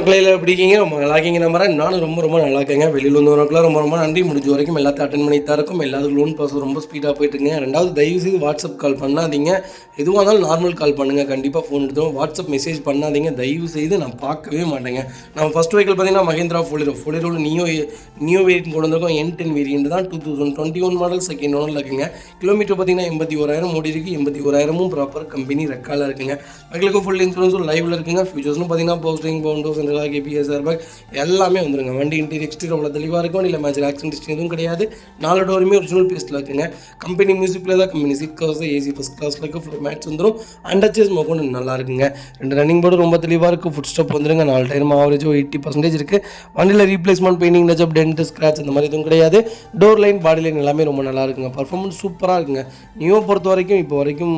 மக்களையில் எப்படி இருக்கீங்க? ரொம்ப நல்லா இருக்கீங்க நம்புறேன். நானும் ரொம்ப நல்லா இருக்கேங்க. வெளியில் வந்தவங்களுக்குலாம் ரொம்ப நன்றி. முடிஞ்ச வரைக்கும் எல்லாத்தையும் அட்டன் பண்ணி தான் இருக்கும். எல்லாத்துக்கும் லோன் ப்ராசஸ் ரொம்ப ஸ்பீடாக போயிட்டுருங்க. ரெண்டாவது தயவுசெய்து வாட்ஸ்அப் கால் பண்ணாதீங்க. எதுவாக இருந்தாலும் நார்மல் கால் பண்ணுங்கள். கண்டிப்பாக ஃபோன் எடுத்துரும். வாட்ஸ்அப் மெசேஜ் பண்ணாதீங்க தயவுசெய்து. நான் பார்க்கவே மாட்டேங்க. நம்ம ஃபஸ்ட் வெஹிக்கிள் பார்த்தீங்கன்னா மஹிந்திரா ஃபோலிரோவில் நியோ வேரியன்ட் கொண்டு வந்திருக்கோம். N10 வேரியன்ட் தான் 2021 மாடல் செகண்ட் ஓனரில் இருக்குங்க. கிலோமீட்டர் பார்த்தீங்கன்னா 81,000 ஓடி இருக்குது. 81,000 ப்ராப்பர் கம்பெனி ரெக்கார்டில் இருக்குங்க. வெஹிக்கிளுக்கு ஃபுல் இன்சூரன்ஸும் லைவில் இருக்குங்க. ஃபியூச்சர்ஸ்னு பார்த்தீங்கன்னா பவுஸ்டிங் பவுண்டோஸ் கேபிஎஸ் ஏர்பேக் எல்லாமே வந்துருங்க. வண்டி இன்டீரியர் எக்ஸ்டீரியர் அவ்வளோ தெளிவாக இருக்கும். இல்லை மேஜர் ஆக்சிடென்ட் ஹிஸ்ட்ரி எதுவும் கிடையாது. 4 டோருமே ஒரிஜினல் பீஸில் இருக்குங்க. கம்பெனி மியூசிக்கில் தான் company seat covers AC first கிளாஸில் இருக்குது. ஃபுல் மேட்ச் வந்துடும். அண்டர்ச்சேஸ் மோக்கொண்டு நல்லா இருக்குங்க. 2 ரன்னிங் போர்டு ரொம்ப தெளிவாக இருக்குது. ஃபுட் ஸ்டெப் வந்துருங்க. 4 டயரும் ஆவரேஜோ 80% இருக்குது. வண்டியில் replacement painting touch up dent scratch அந்த மாதிரி எதுவும் கிடையாது. டோர் லைன் பாடி லைன் எல்லாமே ரொம்ப நல்லா இருக்குங்க. பர்ஃபார்மன்ஸ் சூப்பராக இருக்குங்க. நியோ பொறுத்த வரைக்கும் இப்போ வரைக்கும்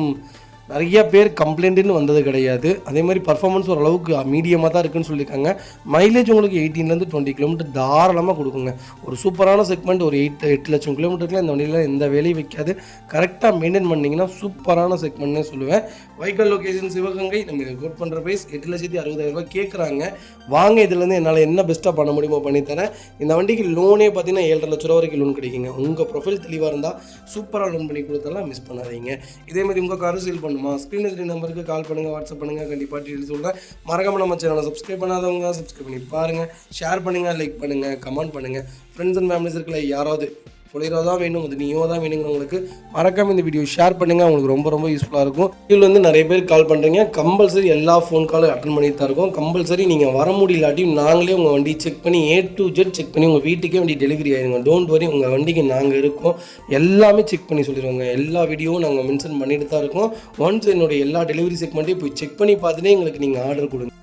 நிறைய பேர் கம்ப்ளைண்ட்டுன்னு வந்தது கிடையாது. அதே மாதிரி பர்ஃபார்மன்ஸ் ஓரளவுக்கு மீடியமாக தான் இருக்குன்னு சொல்லியிருக்காங்க. மைலேஜ் உங்களுக்கு 18 20 கிலோமீட்டர் தாராளமாக கொடுக்குங்க. ஒரு சூப்பரான செக்மெண்ட். ஒரு 8 லட்சம் கிலோமீட்டருக்குலாம் இந்த வண்டியில் எந்த வேலையும் வைக்காது. கரெக்டாக மெயின்டைன் பண்ணிங்கன்னா சூப்பரான செக்மெண்ட்னே சொல்லுவேன். Vehicle location Sivaganga. நம்ம இதை கோட் பண்ணுற ப்ரைஸ் 8,60,000 கேட்குறாங்க. வாங்க இதுலேருந்து என்னால் என்ன பெஸ்ட்டாக பண்ண முடியுமோ பண்ணித்தரேன். இந்த வண்டிக்கு லோனே பார்த்தீங்கன்னா 7,5 லட்ச ரூபா வரைக்கும் லோன் கிடைக்குங்க. உங்கள் ப்ரொஃபைல் தெளிவாக இருந்தால் சூப்பராக லோன் பண்ணி கொடுத்தாலாம் மிஸ் பண்ணாதீங்க. இதேமாதிரி உங்கள் காரும் சேல் பண்ணுமா? ஸ்க்ரீன் நம்பருக்கு கால் பண்ணுங்கள், வாட்ஸ்அப் பண்ணுங்கள். கண்டிப்பாக டீட்டெயில் சொல்கிறேன். மறக்காம நம்ம சேனலை சப்ஸ்கிரைப் பண்ணாதவங்க சப்ஸ்கிரைப் பண்ணி பாருங்கள். ஷேர் பண்ணுங்கள், லைக் பண்ணுங்கள், கமெண்ட் பண்ணுங்கள். ஃப்ரெண்ட்ஸ் அண்ட் ஃபேமிலிஸ் இருக்கல யாராவது ஃபோலிரோ தான் வேணும், அது நியோ தான் வேணுங்கிறவங்களுக்கு மறக்காம இந்த வீடியோ ஷேர் பண்ணுங்கள். அவங்களுக்கு ரொம்ப யூஸ்ஃபுல்லாக இருக்கும். இதில் வந்து நிறைய பேர் கால் பண்ணுறீங்க. கம்பல்சரி எல்லா ஃபோன் காலும் அட்டன் பண்ணிட்டு தான் இருக்கும். கம்பல்சரி நீங்கள் வர முடியலாட்டியும் நாங்களே உங்கள் வண்டி செக் பண்ணி A to Z செக் பண்ணி உங்கள் வீட்டுக்கே வண்டி டெலிவரி ஆகிடுங்க. டோன்ட் வரி, உங்கள் வண்டிக்கு நாங்கள் இருக்கோம். எல்லாமே செக் பண்ணி சொல்லிடுவோங்க. எல்லா வீடியோவும் நாங்கள் மென்ஷன் பண்ணிட்டு தான் இருக்கோம். ஒன்ஸ் என்னுடைய எல்லா டெலிவரி செக்மெண்ட்டையும் போய் செக் பண்ணி பார்த்துட்டே எங்களுக்கு நீங்கள் ஆர்டர் கொடுங்க.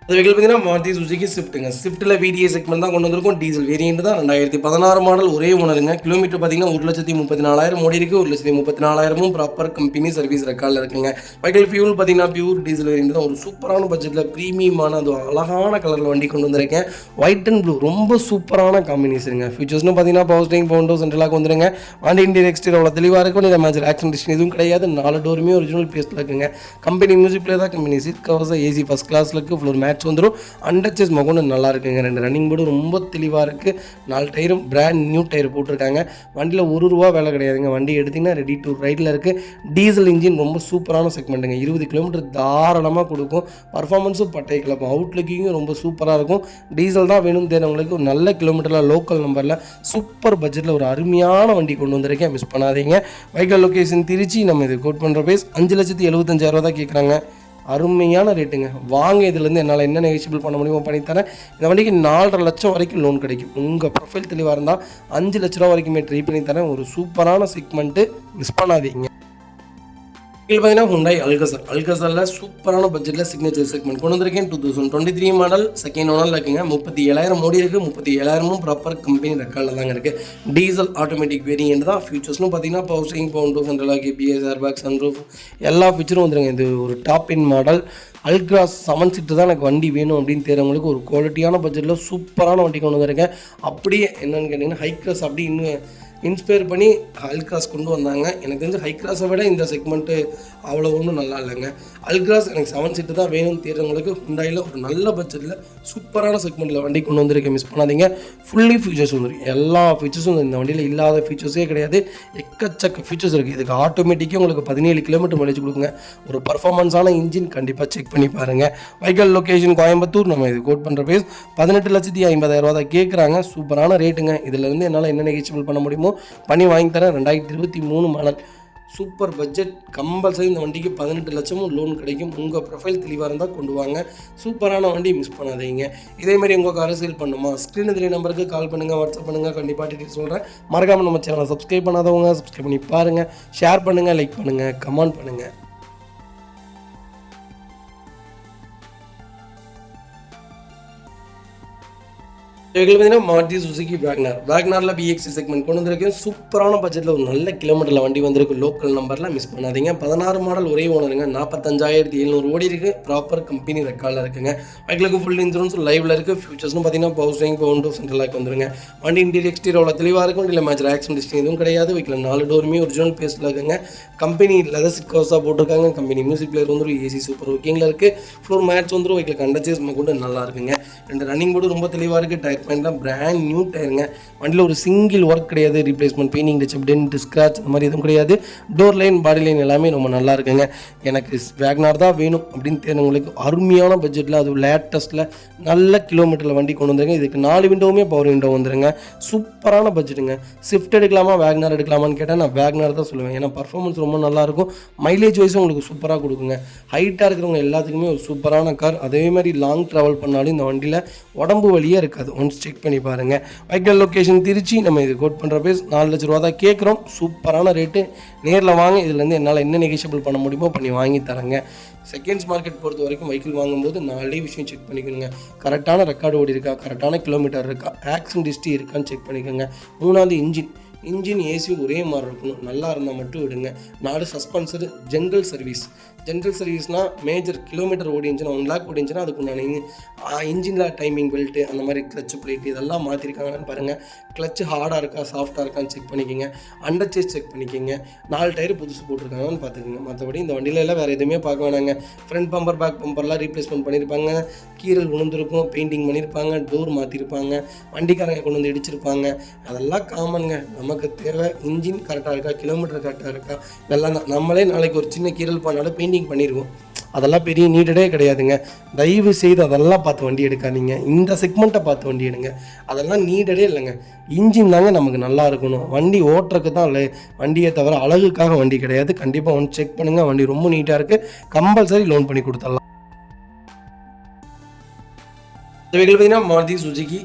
அது வெஹிக்கிள் பார்த்தீங்கன்னா மாருதி சுசுகி ஸ்விஃப்ட்டுங்க. ஸ்விஃப்ட்டில் VDA செக்மெண்ட் தான் கொண்டு வந்திருக்கும். டீசல் வேரியன்ட் தான். 2016 மாடல் ஒரே ஓனருங்க. கிலோமீட்டர் பார்த்தீங்கன்னா 1,34,000 ஓடி இருக்குது. 1,34,000 ப்ராப்பர் கம்பெனி சர்வீஸ் ரெக்கார்டில் இருக்குங்க. வெஹிக்கிள் ஃபியூல் பார்த்தீங்கன்னா பியூர் டீசல் வேரியன்ட் தான். ஒரு சூப்பரான பட்ஜெட்டில் ப்ரீமியமான அது அழகான கலரில் வண்டி கொண்டு வந்திருக்கேன். ஒயிட் அண்ட் ப்ளூ ரொம்ப சூப்பரான காம்பினேஷனுங்க. ஃபியூச்சர்ஸ்னு பார்த்தீங்கன்னா பவுஸ்டிங் பவுண்டோ சென்ட்ரலாக வந்துருங்க. வண்டி இன்டீரியர் எக்ஸ்டீரியர் அவ்வளோ தெளிவாக இருக்கும். இல்லை மேஜர் ஆக்சிடென்ட் ஹிஸ்ட்ரி எதுவும் கிடையாது. 4 டோருமே ஒரிஜினல் பீஸில் இருக்குங்க. கம்பெனி மியூசிக்கில் தான் company seat covers AC first கிளாஸில் இருக்குது. ஃப்ளோர் மேட்ச் வந்துடும். அண்டர்ச்சேஸ் மகொண்டு நல்லா இருக்குங்க. 2 ரன்னிங் போர்டு ரொம்ப தெளிவாக இருக்குது. 4 டயரும் பிராண்ட் நியூ டயர் போட்டிருக்காங்க. வண்டியில் ₹1 வேலை கிடையாதுங்க. வண்டி எடுத்திங்கன்னா ரெடி டு ரைடில் இருக்குது. டீசல் இன்ஜின் ரொம்ப சூப்பரான செக்மெண்ட்டுங்க. 20 கிலோமீட்டர் தாராளமாக கொடுக்கும். பர்ஃபார்மன்ஸும் பட்டை கிளப்பும். அவுட்லுக்கிங்கும் ரொம்ப சூப்பராக இருக்கும். டீசல் தான் வேணும்னு தேர்ந்தவங்களுக்கு ஒரு நல்ல கிலோமீட்டரில் லோக்கல் நம்பரில் சூப்பர் பட்ஜெட்டில் ஒரு அருமையான வண்டி கொண்டு வந்திருக்கேன். மிஸ் பண்ணாதீங்க. Vehicle location Trichy. நம்ம இது கோட் பண்ணுற ப்ரைஸ் 5,75,000 தான் கேட்குறாங்க. அருமையான ரேட்டுங்க. வாங்க இதுலேருந்து என்னால் என்ன நெகோஷியபிள் பண்ண முடியுமோ பண்ணித்தரேன். இந்த வண்டிக்கு 4,50 லட்சம் வரைக்கும் லோன் கிடைக்கும். உங்கள் ப்ரொஃபைல் தெளிவாக இருந்தால் 5 லட்ச ரூபா வரைக்குமே ட்ரை பண்ணி தரேன். ஒரு சூப்பரான செக்மெண்ட்டு, மிஸ் பண்ணாதீங்க. இதில் பார்த்தீங்கன்னா ஹுண்டாய் அல்கசரில் சூப்பரான பட்ஜெட்டில் சிக்னேச்சர் செக்மெண்ட் கொண்டு வந்திருக்கேன். 2023 மாடல் செகண்ட் ஓனரில் இருக்குங்க. 37,000 ஓடி இருக்குது. 37,000 ப்ராப்பர் கம்பெனி ரெக்கார்டில் தாங்க இருக்குது. டீசல் ஆட்டோமேட்டிக் வேரியன்ட் தான். ஃபியூச்சர்ஸ்னு பார்த்தீங்கன்னா பவுஸ்டிங் பவுண்டோ சென்ட்ரலாக கேபிஎஸ் ஏர்பேக் சன்ரூஃப் எல்லா ஃபீச்சரும் வந்துருங்க. இது ஒரு டாப் இன் மாடல். அல்ட்ராஸ் 7 சீட்டு தான் எனக்கு வண்டி வேணும் அப்படின்னு தேர்றவங்களுக்கு ஒரு குவாலிட்டியான பட்ஜெட்டில் சூப்பரான வண்டி கொண்டு வந்திருக்கேன். அப்படியே என்னென்னு கேட்டிங்கன்னா ஹைக்ராஸ் அப்படி இன்னும் இன்ஸ்பயர் பண்ணி அல்ட்ராஸ் கொண்டு வந்தாங்க. எனக்கு தெரிஞ்சு ஹைக்ராஸை விட இந்த செக்மெண்ட்டு அவ்வளோ ஒன்றும் நல்லா இல்லைங்க. அல்ட்ராஸ் எனக்கு 7 சீட்டு தான் வேணும்னு தேர்றவங்களுக்கு ஹுண்டாயில் ஒரு நல்ல பட்ஜெட்டில் சூப்பரான செக்மெண்ட்டில் வண்டி கொண்டு வந்திருக்கேன். மிஸ் பண்ணாதீங்க. ஃபுல்லி ஃபீச்சர்ஸ் வந்துடும். எல்லா ஃபீச்சர்ஸும் இந்த வண்டியில் இல்லாத ஃபீச்சர்ஸே கிடையாது. எக்கச்சக்க ஃபீச்சர்ஸ் இருக்குது. இதுக்கு ஆட்டோமேட்டிக்காக உங்களுக்கு 17 கிலோமீட்டர் மைலேஜ் கொடுக்குங்க. ஒரு பர்ஃபார்மன்ஸான இன்ஜின். கண்டிப்பாக செக் பண்ணி பாருங்கள். Vehicle location Coimbatore. நம்ம இது கோட் பண்ணுற ப்ரைஸ் 18,50,000 தான் கேட்குறாங்க. சூப்பரான ரேட்டுங்க. இதிலேருந்து என்னால் என்ன நெகோஷியபிள் பண்ண முடியுமோ பண்ணி வாங்கி தரேன். 2023 மாடல் சூப்பர் பட்ஜெட். கம்பல்சரி இந்த வண்டிக்கு 18 லட்சமும் லோன் கிடைக்கும். உங்கள் ப்ரொஃபைல் தெளிவாக இருந்தால் கொண்டு வாங்க. சூப்பரான வண்டி, மிஸ் பண்ணாதீங்க. இதேமாதிரி உங்கள் காரை சேல் பண்ணுமா? ஸ்க்ரீன் தெரிய நம்பருக்கு கால் பண்ணுங்கள், வாட்ஸ்அப் பண்ணுங்கள். கண்டிப்பாக டீட்டெயில் சொல்கிறேன். மறக்காமல் நம்ம சேனலை சப்ஸ்கிரைப் பண்ணாதவங்க சப்ஸ்கிரைப் பண்ணி பாருங்கள். ஷேர் பண்ணுங்கள், லைக் பண்ணுங்கள், கமெண்ட் பண்ணுங்கள். இதில் பார்த்தீங்கன்னா மாருதி சுசுகி வேக்னாரில் பிஎக்ஸி செக்மெண்ட் கொண்டு வந்திருக்கு. சூப்பரான பட்ஜெட்டில் ஒரு நல்ல கிலோமீட்டரில் வண்டி வந்திருக்கு. லோக்கல் நம்பரில் மிஸ் பண்ணாதீங்க. 16 மாடல் ஒரே ஓனருங்க. 45,700 ஓடி இருக்குது. ப்ராப்பர் கம்பெனி ரெக்கார்டில் இருக்குங்க. பைக்கிலுக்கு ஃபுல் இன்சூரன்ஸ் லைவில் இருக்குது. ஃபியூச்சர்ஸ்னு பார்த்தீங்கன்னா power steering, power door, central lock வந்துருங்க. வண்டி இன்டீரியர் எக்ஸ்டீரியர் அவ்வளோ தெளிவாக இருக்கும். இல்லை மேட்ச் ஆக்சிடென்ட் ஹிஸ்ட்ரி எதுவும் கிடையாது. வைக்கல 4 டோருமே ஒரிஜினல் பேஸ்ட்டில் இருக்குங்க. கம்பெனி லெதர் சீட் கவர்ஸாக போட்டிருக்காங்க. கம்பெனி மியூசிக் பிளேயர் வந்துடும். ஏசி சூப்பர் ஒர்க்கிங்கில் இருக்குது. ஃப்ளோர் மேட்ச் வந்துடும். வைக்கல கண்டச்சேஸ் கூட நல்லா இருக்குங்க. 2 ரன்னிங் போர்டு ரொம்ப தெளிவாக இருக்குது. டயர் பாயிண்ட்லாம் பிராண்ட் நியூ டயருங்க. வண்டியில் ஒரு சிங்கிள் ஒர்க் கிடையாது. Replacement, painting, touch, tent, scratch அந்த மாதிரி எதுவும் கிடையாது. டோர் லைன், பாடி லைன் எல்லாமே ரொம்ப நல்லா இருக்குங்க. எனக்கு வேக்னார் தான் வேணும் அப்படின்னு தேர்ந்தவங்களுக்கு அருமையான பட்ஜெட்டில், அது லேட்டஸ்ட்டில் நல்ல கிலோமீட்டரில் வண்டி கொண்டு வந்துருங்க. இதுக்கு 4 விண்டோவுமே பவர் விண்டோ வந்துருங்க. சூப்பரான பட்ஜெட்டுங்க. ஸ்விஃப்ட் எடுக்கலாமா வேக்னார் எடுக்கலாமான்னு கேட்டால் நான் வேக்னார் தான் சொல்லுவேன். ஏன்னா பர்ஃபார்மன்ஸ் ரொம்ப நல்லாயிருக்கும். மைலேஜ் வைஸும் உங்களுக்கு சூப்பராக கொடுக்குங்க. ஹைட்டாக இருக்கிறவங்க எல்லாத்துக்குமே ஒரு சூப்பரான கார். அதே மாதிரி லாங் ட்ராவல் பண்ணாலும் இந்த வண்டியில் உடம்பு வழியே இருக்காது. ஒன்ஸ் செக் பண்ணி பாருங்கள். வைக்கல் லொக்கேஷன் திருச்சி. நம்ம இது கோட் பண்ணுற பேஸ் 4 லட்ச ரூபா தான் கேட்குறோம். சூப்பரான ரேட்டு. நேரில் வாங்க. இதுலேருந்து என்னால் என்ன நெகோஷியபிள் பண்ண முடியுமோ பண்ணி வாங்கி தரேங்க. செகண்ட்ஸ் மார்க்கெட் பொறுத்த வரைக்கும் வெஹிக்கிள் வாங்கும்போது 4 விஷயம் செக் பண்ணிக்கணுங்க. கரெக்டான ரெக்கார்டு ஓடி இருக்கா, கரெக்டான கிலோமீட்டர் இருக்கா, ஆக்சிடென்ட் ஹிஸ்ட்ரி இருக்கான்னு செக் பண்ணிக்கோங்க. 3வது இன்ஜின் ஏசி ஒரே மாதிரி இருக்கணும். நல்லா இருந்தால் மட்டும் விடுங்க. 4 சஸ்பென்சர், ஜென்ரல் சர்வீஸ்னால் மேஜர் கிலோமீட்டர் ஓடி இருந்துச்சுன்னா 1 லேக் ஓடி இருந்துச்சுன்னா அதுக்குண்டான இன்ஜினில் டைமிங் பெல்ட்டு அந்த மாதிரி கிளச் பிளேட் இதெல்லாம் மாற்றிருக்காங்கன்னு பாருங்கள். கிளச்சு ஹார்டாக இருக்கா, சாஃப்டாக இருக்கான்னு செக் பண்ணிக்கோங்க. அண்டர் சேஸ் செக் பண்ணிக்கோங்க. 4 டயர் புதுசு போட்டிருக்காங்கன்னு பார்த்துக்கோங்க. மற்றபடி இந்த வண்டியில் எல்லாம் வேறு எதுவுமே பார்க்க வேணாங்க. ஃப்ரண்ட் பம்பர், பேக் பம்பர்லாம் ரீப்ளேஸ்மெண்ட் பண்ணியிருப்பாங்க. கீரல் விழுந்திருக்கும், பெயிண்டிங் பண்ணியிருப்பாங்க, டோர் மாற்றிருப்பாங்க, வண்டிக்காரங்க கொண்டு வந்து இடிச்சிருப்பாங்க. அதெல்லாம் காமனுங்க. நமக்கு தேவை இன்ஜின் கரெக்டாக இருக்கா, கிலோமீட்டர் கரெக்டாக இருக்கா, இதெல்லாம் தான். நம்மளே நாளைக்கு ஒரு சின்ன கீரல் பண்ணாலும் பெயிண்டிங் பண்ணிடுவோம். அதெல்லாம் பெரிய நீடடே கிடையாதுங்க. தயவு செய்து அதெல்லாம் பார்த்து வண்டி எடுக்காதீங்க. இந்த செக்மெண்ட்டை பார்த்து வண்டி எடுங்க. அதெல்லாம் நீடடே இல்லைங்க. இன்ஜின் தாங்க நமக்கு நல்லா இருக்கணும். வண்டி ஓட்டுறதுக்கு தான் இல்லை, வண்டியை தவிர அழகுக்காக வண்டி கிடையாது. கண்டிப்பாக ஒன்று செக் பண்ணுங்கள். வண்டி ரொம்ப நீட்டாக இருக்குது. கம்பல்சரி லோன் பண்ணி கொடுத்துடலாம். இந்த வெஹிக்கிள் பார்த்தீங்கன்னா மாருதி சுசுகி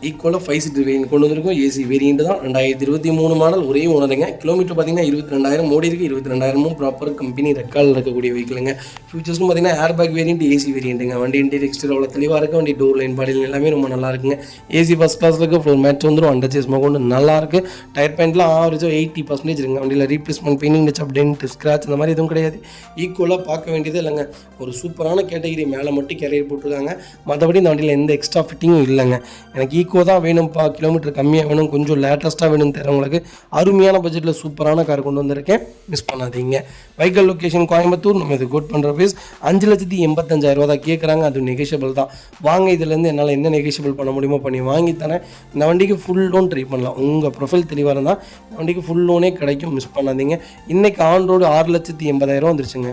ஈக்கோவில் 5 சீட் வேரியன்ட் கொண்டு வந்திருக்கும். ஏசி வேரியன்ட் தான். 2023 மாடல் ஒரே ஓனருங்க. கிலோமீட்டர் பார்த்தீங்கன்னா 22,000 ஓடி இருக்குது. 22,000 ப்ராப்பர் கம்பெனி ரெக்கார்டில் இருக்கக்கூடிய வெஹிக்கிளுங்க. ஃபியூச்சர்ஸ்னு பார்த்தீங்கன்னா ஏர் பேக் வேரியன்ட், ஏசி வேரியன்ட்டுங்க. வண்டி இன்டீரியர் எக்ஸ்டீரியர் அவ்வளோ தெளிவாக இருக்குது. வண்டி டோர் லைன், பாடி லைன் எல்லாமே ரொம்ப நல்லா இருக்குங்க. ஏசி ஃபஸ்ட் கிளாஸில் இருக்குது. ஃப்ளோர் மேட்ச் வந்துடும். அண்டர் சேஸ் கொண்டு நல்லா இருக்குது. டயர் பாயிண்ட்லாம் ஆவரேஜாக 80% இருக்குங்க. வண்டியில் replacement, painting, touch, tent, scratch அந்த மாதிரி எதுவும் கிடையாது. ஈக்குவலாக பார்க்க வேண்டியது இல்லைங்க. ஒரு சூப்பரான கேட்டகிரி. மேலே மட்டும் கேரியர் போட்டிருக்காங்க. மற்றபடி இந்த வண்டியில் எந்த எக்ஸ்ட்ரா ஃபிட்டிங்கும் இல்லைங்க. எனக்கு ஈக்கோ தான் வேணும்ப்பா, கிலோமீட்டர் கம்மியாக வேணும், கொஞ்சம் லேட்டஸ்ட்டாக வேணும்னு தரவங்களுக்கு அருமையான பட்ஜெட்டில் சூப்பரான கார் கொண்டு வந்திருக்கேன். மிஸ் பண்ணாதீங்க. வைக்கல் லொக்கேஷன் கோயம்புத்தூர். நம்ம இது கோட் பண்ணுற பேஸ் 5,85,000 தான் கேட்குறாங்க. அது நெகோஷியபிள் தான். வாங்க, இதுலேருந்து என்னால் என்ன நெகோஷியபிள் பண்ண முடியுமோ பண்ணி வாங்கி தரேன். இந்த வண்டிக்கு ஃபுல் லோன் ட்ரை பண்ணலாம். உங்கள் ப்ரொஃபைல் தெளிவாக இருந்தால் இந்த வண்டிக்கு ஃபுல் லோனே கிடைக்கும். மிஸ் பண்ணாதீங்க. இன்றைக்கி ஆன் ரோடு 6,80,000 வந்துருச்சுங்க.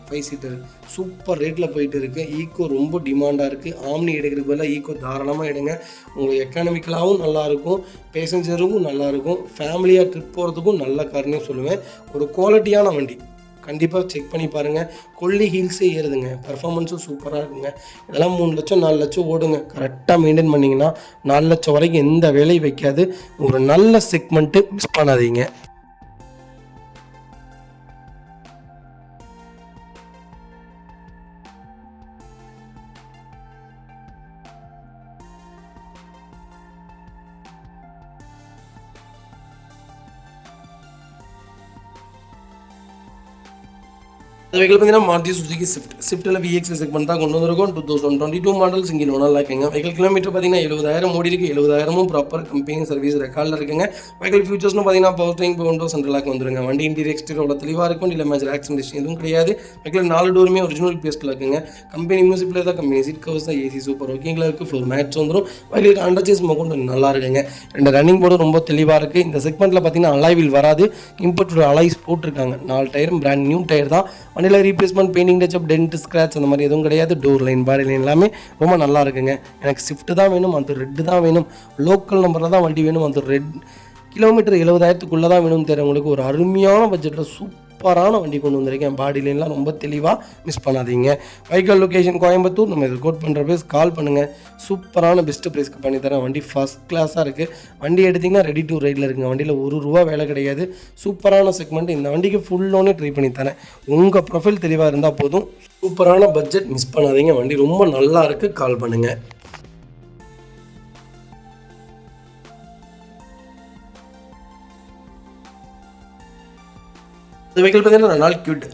5 சீட்டர் சூப்பர் ரேட்டில் போயிட்டு இருக்குது. ஈக்கோ ரொம்ப டிமாண்டாக இருக்குது. ஆம்னி எடுக்கிறதுக்கு பதிலாக ஈக்கோ தாராளமாக எடுங்க. உங்களுக்கு எக்கானமிக்கலாகவும் நல்லாயிருக்கும், பேசஞ்சருக்கும் நல்லாயிருக்கும், ஃபேமிலியாக ட்ரிப் போகிறதுக்கும் நல்ல கார்னே சொல்லுவேன். ஒரு குவாலிட்டியான வண்டி. கண்டிப்பாக செக் பண்ணி பாருங்கள். கொல்லி ஹீல்ஸே ஏறுதுங்க. பர்ஃபார்மன்ஸும் சூப்பராக இருக்குங்க. இதெல்லாம் 3 லட்சம் 4 லட்சம் ஓடுங்க. கரெக்டாக மெயின்டைன் பண்ணிங்கன்னா 4 லட்சம் வரைக்கும் எந்த வேலையும் வைக்காது. ஒரு நல்ல செக்மெண்ட்டு. மிஸ் பண்ணாதீங்க. அந்த வெஹிக்கிள் பார்த்தீங்கன்னா மாருதி சுசுகி ஸ்விஃப்ட்டில் விஎக்ஸ் செக்மெண்ட் தான் கொண்டு வந்திருக்கும். 2022 மாடல் சிங்கிள் ஓனரில் இருக்குங்க. வெஹிக்கிள் கிலோமீட்டர் பார்த்தீங்கன்னா 70,000 ஓடி இருக்குது. 70,000 ப்ராப்பர் கம்பெனி சர்வீஸ் ரெக்கார்டில் இருக்குங்க. வெஹிக்கிள் ஃபியூச்சர்ஸ்னு பார்த்தீங்கன்னா power steering, power door, central lock வந்துருங்க. வண்டி இன்டீரியர் எக்ஸ்டீரியர் அவ்வளோ தெளிவாக இருக்கும். இல்லை மேஜர் ஆக்சிடென்ட் ஹிஸ்ட்ரி எதுவும் கிடையாது. வெஹிக்கிள் 4 டோருமே ஒரிஜினல் பேஸ்ட்டில் இருக்குங்க. கம்பெனி மியூசிக் பிளேயர் தான். கம்பெனி சீட் கவர்ஸ் தான். ஏசி சூப்பர் ஒர்க்கிங்கில் இருக்குது. ஃப்ளோர் மேட்ச் வந்துடும். வெஹிக்கிள் அண்டர் சேஸ் கொண்டு நல்லா இருக்குங்க. 2 ரன்னிங் போர்டு ரொம்ப தெளிவாக இருக்குது. இந்த செக்மெண்ட்டில் பார்த்தீங்கன்னா அலாய் வீல் வராது. இம்போர்ட்டட் அலாய்ஸ் போட்டிருக்காங்க. 4 டயரும் பிராண்ட் நியூ டயர் தான். வண்டியில் replacement, painting, touch, tent, scratch அந்த மாதிரி எதுவும் கிடையாது. டோர் லைன், பாடி லைன் எல்லாமே ரொம்ப நல்லா இருக்குங்க. எனக்கு ஸ்விஃப்ட் தான் வேணும், அந்த ரெட்டு தான் வேணும், லோக்கல் நம்பரில் தான் வண்டி வேணும், அந்த ரெட் கிலோமீட்டர் 70,000க்குள்ளே தான் வேணும்னு தெரியுங்களுக்கு ஒரு அருமையான பட்ஜெட்டில் சூப்பரான வண்டி கொண்டு வந்திருக்கேன். பாடி லைன்லாம் ரொம்ப தெளிவாக. மிஸ் பண்ணாதீங்க. வைக்கல் லொக்கேஷன் கோயம்புத்தூர். நம்ம இது கோட் பண்ணுற பேஸ் கால் பண்ணுங்கள். சூப்பரான பெஸ்ட்டு ப்ரைஸ்க்கு பண்ணித்தரேன். வண்டி ஃபஸ்ட் கிளாஸாக இருக்குது. வண்டி எடுத்திங்கன்னா ரெடி டு ரைடில் இருக்குங்க. வண்டியில் ₹1 வேலை கிடையாது. சூப்பரான செக்மெண்ட். இந்த வண்டிக்கு ஃபுல் லோனே ட்ரை பண்ணி தரேன். உங்கள் ப்ரொஃபைல் தெளிவாக இருந்தால் போதும். சூப்பரான பட்ஜெட். மிஸ் பண்ணாதீங்க. வண்டி ரொம்ப நல்லா இருக்குது. கால் பண்ணுங்கள். இந்த வெஹிக்கிள் பார்த்தீங்கன்னா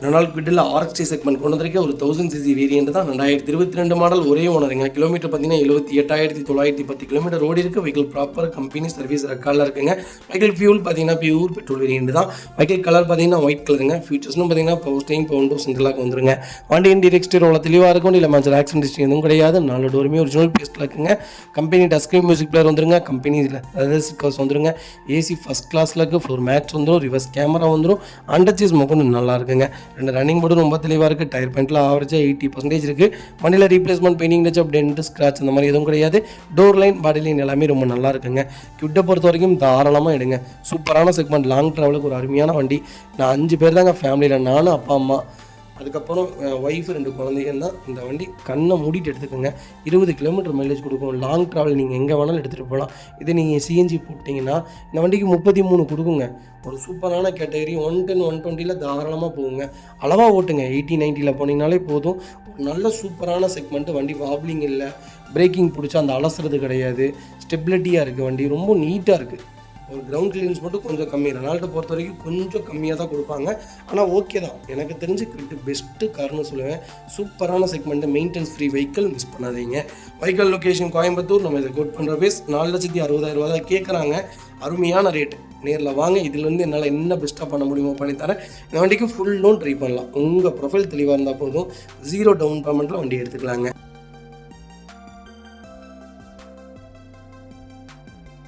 ரெனால்ட் குவிட்டில் ஆர்எக்ஸ்டி செக்மெண்ட் கொண்டு வந்திருக்க ஒரு 1000cc வேரியன்ட் தான். 2022 மாடல், ஒரே ஓனருங்க. கிலோமீட்டர் பார்த்தீங்கன்னா 78,910 கிலோமீட்டர் ஓடி இருக்குது. வெஹிக்கிள் ப்ராப்பர் கம்பெனி சர்வீஸ் ரெக்கார்டில் இருக்குங்க. வெஹிக்கிள் ஃபியூல் பார்த்தீங்கன்னா பியூர் பெட்ரோல் வேரியன்ட் தான். வெஹிக்கிள் கலர் பார்த்தீங்கன்னா ஒயிட் கலருங்க. ஃபியூச்சர்ஸ்னு பார்த்தீங்கன்னா பவர் ஸ்டீரிங், பவர் விண்டோ, சென்ட்ரலாக வந்துருங்க. வண்டி இன்டீரியர் எக்ஸ்டீரியர் தெளிவாக இருக்கும். இல்லை மேஜர் ஆக்சிடென்ட் ஹிஸ்ட்ரி எதுவும் கிடையாது. 4 டோருமே ஒரிஜினல் பேஸ்ட்டில் இருக்குங்க. கம்பெனி டஸ்கிரீன் மியூசிக் பிளேயர் வந்துருங்க. கம்பெனியில் லெதர் கவர்ஸ் வந்துருங்க. ஏசி ஃபஸ்ட் கிளாஸில் இருக்குது. ஃப்ளோர் மேட்ச் வந்துடும். ரிவர்ஸ் கேமரா வந்துடும். அண்டர்ச்சீஸ் மொக்கம் நல்லா இருக்குங்க. 2 ரன்னிங் போர்டு ரொம்ப தெளிவாக இருக்குது. டயர் பாயிண்ட்ல ஆவரேஜாக 80% இருக்குது. வண்டியில் replacement, painting touch up, dent, scratch அந்த மாதிரி எதுவும் கிடையாது. டோர் லைன், பாடி லைன் எல்லாமே ரொம்ப நல்லா இருக்குங்க. கிட்ட பொறுத்த வரைக்கும் தாராளமாக எடுங்க. சூப்பரான செக்மெண்ட், லாங் ட்ராவலுக்கு ஒரு அருமையான வண்டி. நான் 5 பேர் தாங்க ஃபேமிலியில், நானும் அப்பா அம்மா அதுக்கப்புறம் ஒய்ஃபு 2 குழந்தைங்கன்னா இந்த வண்டி கண்ணை மூடிட்டு எடுத்துக்கோங்க. 20 கிலோமீட்டர் மைலேஜ் கொடுக்கும். லாங் ட்ராவல் நீங்கள் எங்கே வேணாலும் எடுத்துகிட்டு போகலாம். இதே நீங்கள் சிஎன்ஜி போட்டிங்கன்னா இந்த வண்டிக்கு 33 கொடுக்குங்க. ஒரு சூப்பரான கேட்டகரி. 110, 120 தாராளமாக போகுங்க. அளவாக ஓட்டுங்க. 80, 90 போனீங்கனாலே போதும். ஒரு நல்ல சூப்பரான செக்மெண்ட்டு. வண்டி வாப்ளிங் இல்லை, பிரேக்கிங் பிடிச்சா அந்த அலசுறது கிடையாது. ஸ்டெபிலிட்டியாக இருக்குது. வண்டி ரொம்ப நீட்டாக இருக்குது. ஒரு கிரவுண்ட் கிளியரன்ஸ் மட்டும் கொஞ்சம் கம்மி. ரெனால்ட்டை பொறுத்த வரைக்கும் கொஞ்சம் கம்மியாக தான் கொடுப்பாங்க. ஆனால் ஓகே தான். எனக்கு தெரிஞ்சு பெஸ்ட்டு கார்னு சொல்லுவேன். சூப்பரான segment, maintenance free vehicle, miss பண்ணாதீங்க. Vehicle location Coimbatore. நம்ம இதை கோட் பண்ணுற பேஸ் 4,60,000 தான் கேட்குறாங்க. அருமையான ரேட்டு. நேரில் வாங்க. இதுலேருந்து என்னால் என்ன பெஸ்ட்டாக பண்ண முடியுமோ பண்ணித்தரேன். இந்த வண்டிக்கு ஃபுல் லோன் ட்ரை பண்ணலாம். உங்கள் ப்ரொஃபைல் தெளிவாக இருந்தால் போதும். 0 டவுன் பேமெண்ட்டில் வண்டி எடுத்துக்கலாங்க.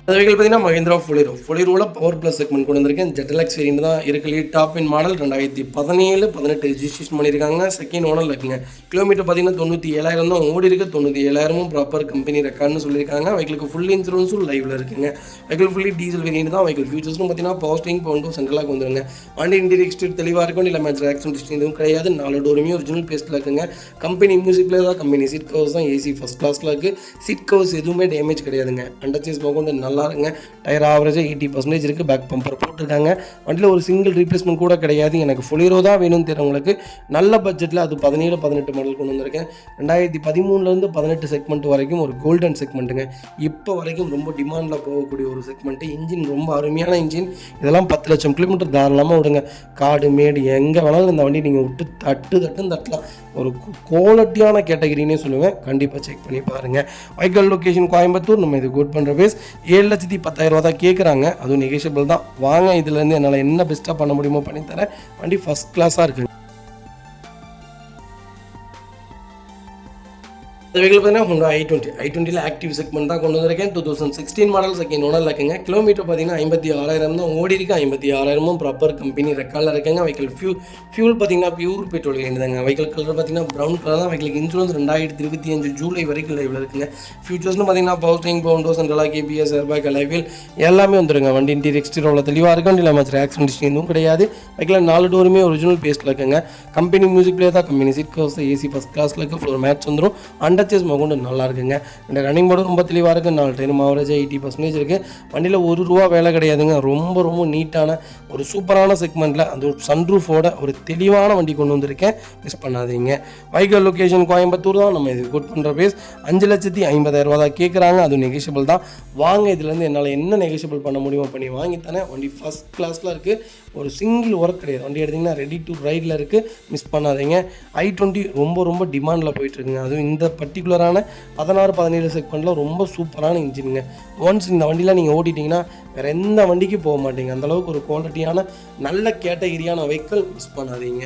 அந்த வெஹிக்கிள் பார்த்தீங்கன்னா மஹிந்திரா ஃபொலிரோவில் பவர் ப்ளஸ் செக்மெண்ட் கொண்டு வந்திருக்கேன். ஜெட்டலக்ஸ் வேரியன்ட் தான் இருக்குது. டாப் இன் மாடல் 2017, 18 ரெஜிஸ்ட்ரேஷன் பண்ணியிருக்காங்க. செகண்ட் ஓனரில் இருக்குங்க. கிலோமீட்டர் பார்த்தீங்கன்னா 97,000 தான் ஓடி இருக்குது. 97,000 ப்ராப்பர் கம்பெனி ரெக்கார்ட்னு சொல்லியிருக்காங்க. வெஹிக்கிளுக்கு ஃபுல் இன்சூரன்ஸும் லைவில் இருக்குங்க. வெஹிக்கிள் ஃபுல்லி டீசல் வேரியன்ட் தான். வெஹிக்கிள் ஃபியூச்சர்ஸ்னு பார்த்தீங்கன்னா பவர் ஸ்டீரிங், பவர் விண்டோ, சென்ட்ரலாக வந்துருங்க. வண்டி இன்டீரியர் எக்ஸ்டீரியர் தெளிவாக இருக்கும். இல்லை மேஜர் ஆக்சிடென்ட் ஹிஸ்ட்ரி எதுவும் கிடையாது. 4 டோருமே ஒரிஜினல் பேஸ்ட்டில் இருக்குங்க. கம்பெனி மியூசிக் பிளேயர் தான். கம்பெனி சீட் கவர்ஸ் தான். ஏசி ஃபஸ்ட் கிளாஸில் இருக்குது. சீட் கவர்ஸ் எதுவுமே டேமேஜ் கிடையாதுங்க. அண்டர்ச்சீஸ் மொக்கம் நல்லா இருக்குங்க. டயர் ஆவரேஜாக 80% இருக்குது. பேக் பம்பர் போட்டிருக்காங்க. வண்டியில் ஒரு சிங்கிள் ரீப்ளேஸ்மெண்ட் கூட கிடையாது. எனக்கு ஃபுலிரோ தான் வேணும்னு தெரிஞ்சவங்களுக்கு நல்ல பட்ஜெட்டில் அது 17, 18 மாடல் கொண்டு வந்திருக்கேன். 2013 18 செக்மெண்ட் வரைக்கும் ஒரு கோல்டன் செக்மெண்ட்டுங்க. இப்போ வரைக்கும் ரொம்ப டிமாண்டில் போகக்கூடிய ஒரு செக்மெண்ட்டு. இன்ஜின் ரொம்ப அருமையான இன்ஜின். இதெல்லாம் 10 லட்சம் கிலோமீட்டர் தாராளமாக விடுங்க. காடு மேடு எங்கே வேணாலும் இந்த வண்டி நீங்கள் விட்டு தட்டலாம். ஒரு குவாலிட்டியான கேட்டகரினே சொல்லுவேன். கண்டிப்பாக செக் பண்ணி பாருங்கள். Vehicle location Coimbatore. நம்ம இது கோட் பண்ணுற பேஸ் 7,10,000 தான் கேட்குறாங்க. அதுவும் நெகோஷியபிள் தான். வாங்க, இதுலேருந்து என்னால் என்ன பெஸ்ட்டாக பண்ண முடியுமோ பண்ணித்தரேன். வண்டி ஃபஸ்ட் கிளாஸாக இருக்குங்க. இந்த வெஹிக்கிள் பார்த்தீங்கன்னா ஹோண்டா i20 ஆக்டிவ் செக்மெண்ட் தான் கொண்டு வந்திருக்கேன். 2016 மாடல், செகண்ட் ஓனரில் இருக்குங்க. கிலோமீட்டர் பார்த்தீங்கன்னா 56,000 தான் ஓடி இருக்கு. 56,000 ப்ராப்பர் கம்பெனி ரெக்கார்டில் இருக்குங்க. வெஹிக்கிள் ஃபியூல் பார்த்தீங்கன்னா பியூர் பெட்ரோல் வேண்டியதாங்க. வெஹிக்கிள் கலர் பார்த்தீங்கன்னா ப்ரௌன் கலர் தான். வெஹிக்கிளுக்கு இன்சூரன்ஸ் 2025 ஜூலை வரைக்கும் லைவில் இருக்குங்க. ஃபியூச்சர்ஸ்னு பார்த்தீங்கன்னா பவர் ஸ்டீரிங், பவர் விண்டோ, சென்ட்ரலாக கேபிஎஸ், ஏர்பேக், அலைவீல் எல்லாமே வந்துருங்க. வண்டி இன்டீரியர் எக்ஸ்டீரியர் தெளிவாக இருக்கும். இல்லை மேட்ச் ஆக்சிடென்ட் ஹிஸ்ட்ரி எதுவும் கிடையாது. வெஹிக்கிள் 4 டோருமே ஒரிஜினல் பேஸ்ட்டில் இருக்குங்க. கம்பெனி மியூசிக் பிளேயர் தான். Company seat covers, AC first கிளாஸில் இருக்குது. ஃப்ளோர் மேட்ச் வந்துடும். அண்டர்ச்சேஸ் மகொண்டு நல்லா இருக்குங்க. இந்த ரன்னிங் போர்டு ரொம்ப தெளிவாக இருக்குது. 4 டைம் ஆவரேஜாக 80% இருக்குது. வண்டியில் ₹1 வேலை கிடையாதுங்க. ரொம்ப நீட்டான ஒரு சூப்பரான செக்மெண்ட்டில் அந்த ஒரு சன்ரூஃபோட ஒரு தெளிவான வண்டி கொண்டு வந்திருக்கேன். மிஸ் பண்ணாதீங்க. வெஹிக்கிள் லொக்கேஷன் கோயம்புத்தூர் தான். நம்ம இது கோட் பண்ணுற பேஸ் 5,50,000 தான் கேட்குறாங்க. அது நெகோஷியபிள் தான். வாங்க, இதுலேருந்து என்னால் என்ன நெகோஷியபிள் பண்ண முடியுமோ பண்ணி வாங்கித்தானே. வண்டி ஃபஸ்ட் கிளாஸில் இருக்குது. ஒரு சிங்கிள் ஒர்க் கிடையாது. வண்டி எடுத்திங்கன்னா ரெடி டு ரைடில் இருக்குது. மிஸ் பண்ணாதீங்க. i20 ரொம்ப டிமாண்டில் போயிட்டுருக்குங்க. அதுவும் இந்த பர்டிகுலரான 16, 17 செக்மெண்ட்டில் ரொம்ப சூப்பரான இன்ஜினுங்க. ஒன்ஸ் இந்த வண்டியில் நீங்கள் ஓட்டிட்டிங்கன்னா வேறு எந்த வண்டிக்கு போக மாட்டீங்க. அந்தளவுக்கு ஒரு குவாலிட்டியான நல்ல கேட்டகிரியான வெஹிக்கிள். மிஸ் பண்ணாதீங்க.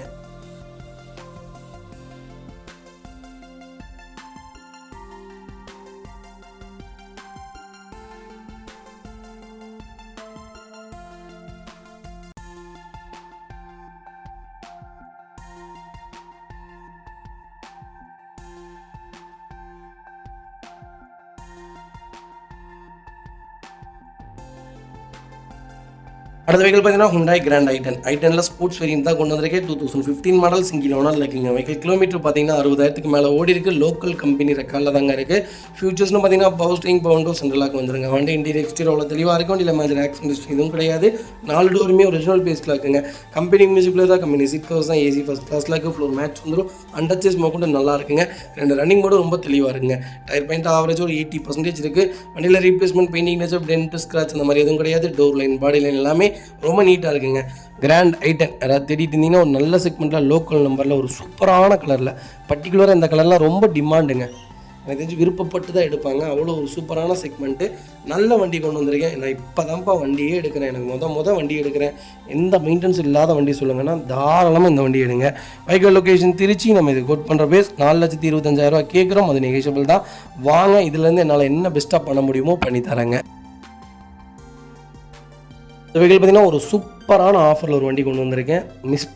அடுத்த வெஹிக்கிள் பார்த்தீங்கன்னா Hyundai grand i10 sports variant தான் கொண்டு வந்திருக்கேன். 2015 மாடல், சிங்கிள் ஓனரில் இருக்குங்க. வெஹிக்கிள் கிலோமீட்டர் பார்த்தீங்கன்னா 60,000க்கு மேலே ஓடி இருக்குது. லோக்கல் கம்பெனி ரெக்கார்டில் தாங்க இருக்குது. ஃபியூச்சர்ஸ்னு பார்த்தீங்கன்னா பவர் ஸ்டீரிங், பவர் விண்டோ, சென்ட்ரலாக வந்துருங்க. வண்டி இன்டீரியர் எக்ஸ்டீரியர் தெளிவாக இருக்கும். இல்லை மேஜர் ஆக்சிடென்ட் ஹிஸ்ட்ரி எதுவும் கிடையாது. 4 டோருமே ஒரிஜினல் பேஸ்ட்டில் இருக்குங்க. கம்பெனி மியூசிக் பிளேயர் தான். கம்பெனி சீட் கவர்ஸ் தான். ஏசி ஃபஸ்ட் கிளாஸில் இருக்குது. ஃப்ளோர் மேட்ச் வந்துடும். அண்டர்ச்சேஸ் மொக்கம் நல்லா இருக்குங்க. 2 ரன்னிங் போர்டு ரொம்ப தெளிவாக இருக்குங்க. டயர் பாயிண்ட் ஆவரேஜ் ஒரு 80% இருக்குது. வண்டியில் replacement, painting touch up, dent, scratch அந்த மாதிரி எதுவும் கிடையாது. டோர் லைன், பாடி லைன் எல்லாமே ரொம்ப நீட்டாக இருக்குங்க. கிராண்ட் ஐட்டன் யாராவது தேடிட்டு இருந்தீங்கன்னா ஒரு நல்ல செக்மெண்ட்டில் லோக்கல் நம்பரில் ஒரு சூப்பரான கலரில், பர்டிகுலராக இந்த கலர்லாம் ரொம்ப டிமாண்டுங்க. எனக்கு தெரிஞ்சு விருப்பப்பட்டு தான் எடுப்பாங்க. அவ்வளோ ஒரு சூப்பரான செக்மெண்ட்டு. நல்ல வண்டி கொண்டு வந்திருக்கேன். நான் இப்போ தான்ப்பா வண்டியே எடுக்கிறேன், எனக்கு மொதல் வண்டி எடுக்கிறேன், எந்த மெயின்டெனன்ஸ் இல்லாத வண்டி சொல்லுங்கன்னா தாராளமாக இந்த வண்டி எடுங்க. Vehicle location Trichy. நம்ம இது கோட் பண்ணுற பேஸ் 4,25,000 கேட்குறோம். அது நெகோஷியபிள் தான். வாங்க, இதுலேருந்து என்னால் என்ன பெஸ்ட்டாக பண்ண முடியுமோ பண்ணி தரேங்க. இந்த வெஹிக்கிள் பார்த்தீங்கன்னா ஒரு சூப்பரான ஆஃபரில் ஒரு வண்டி கொண்டு வந்திருக்கேன். மிஸ்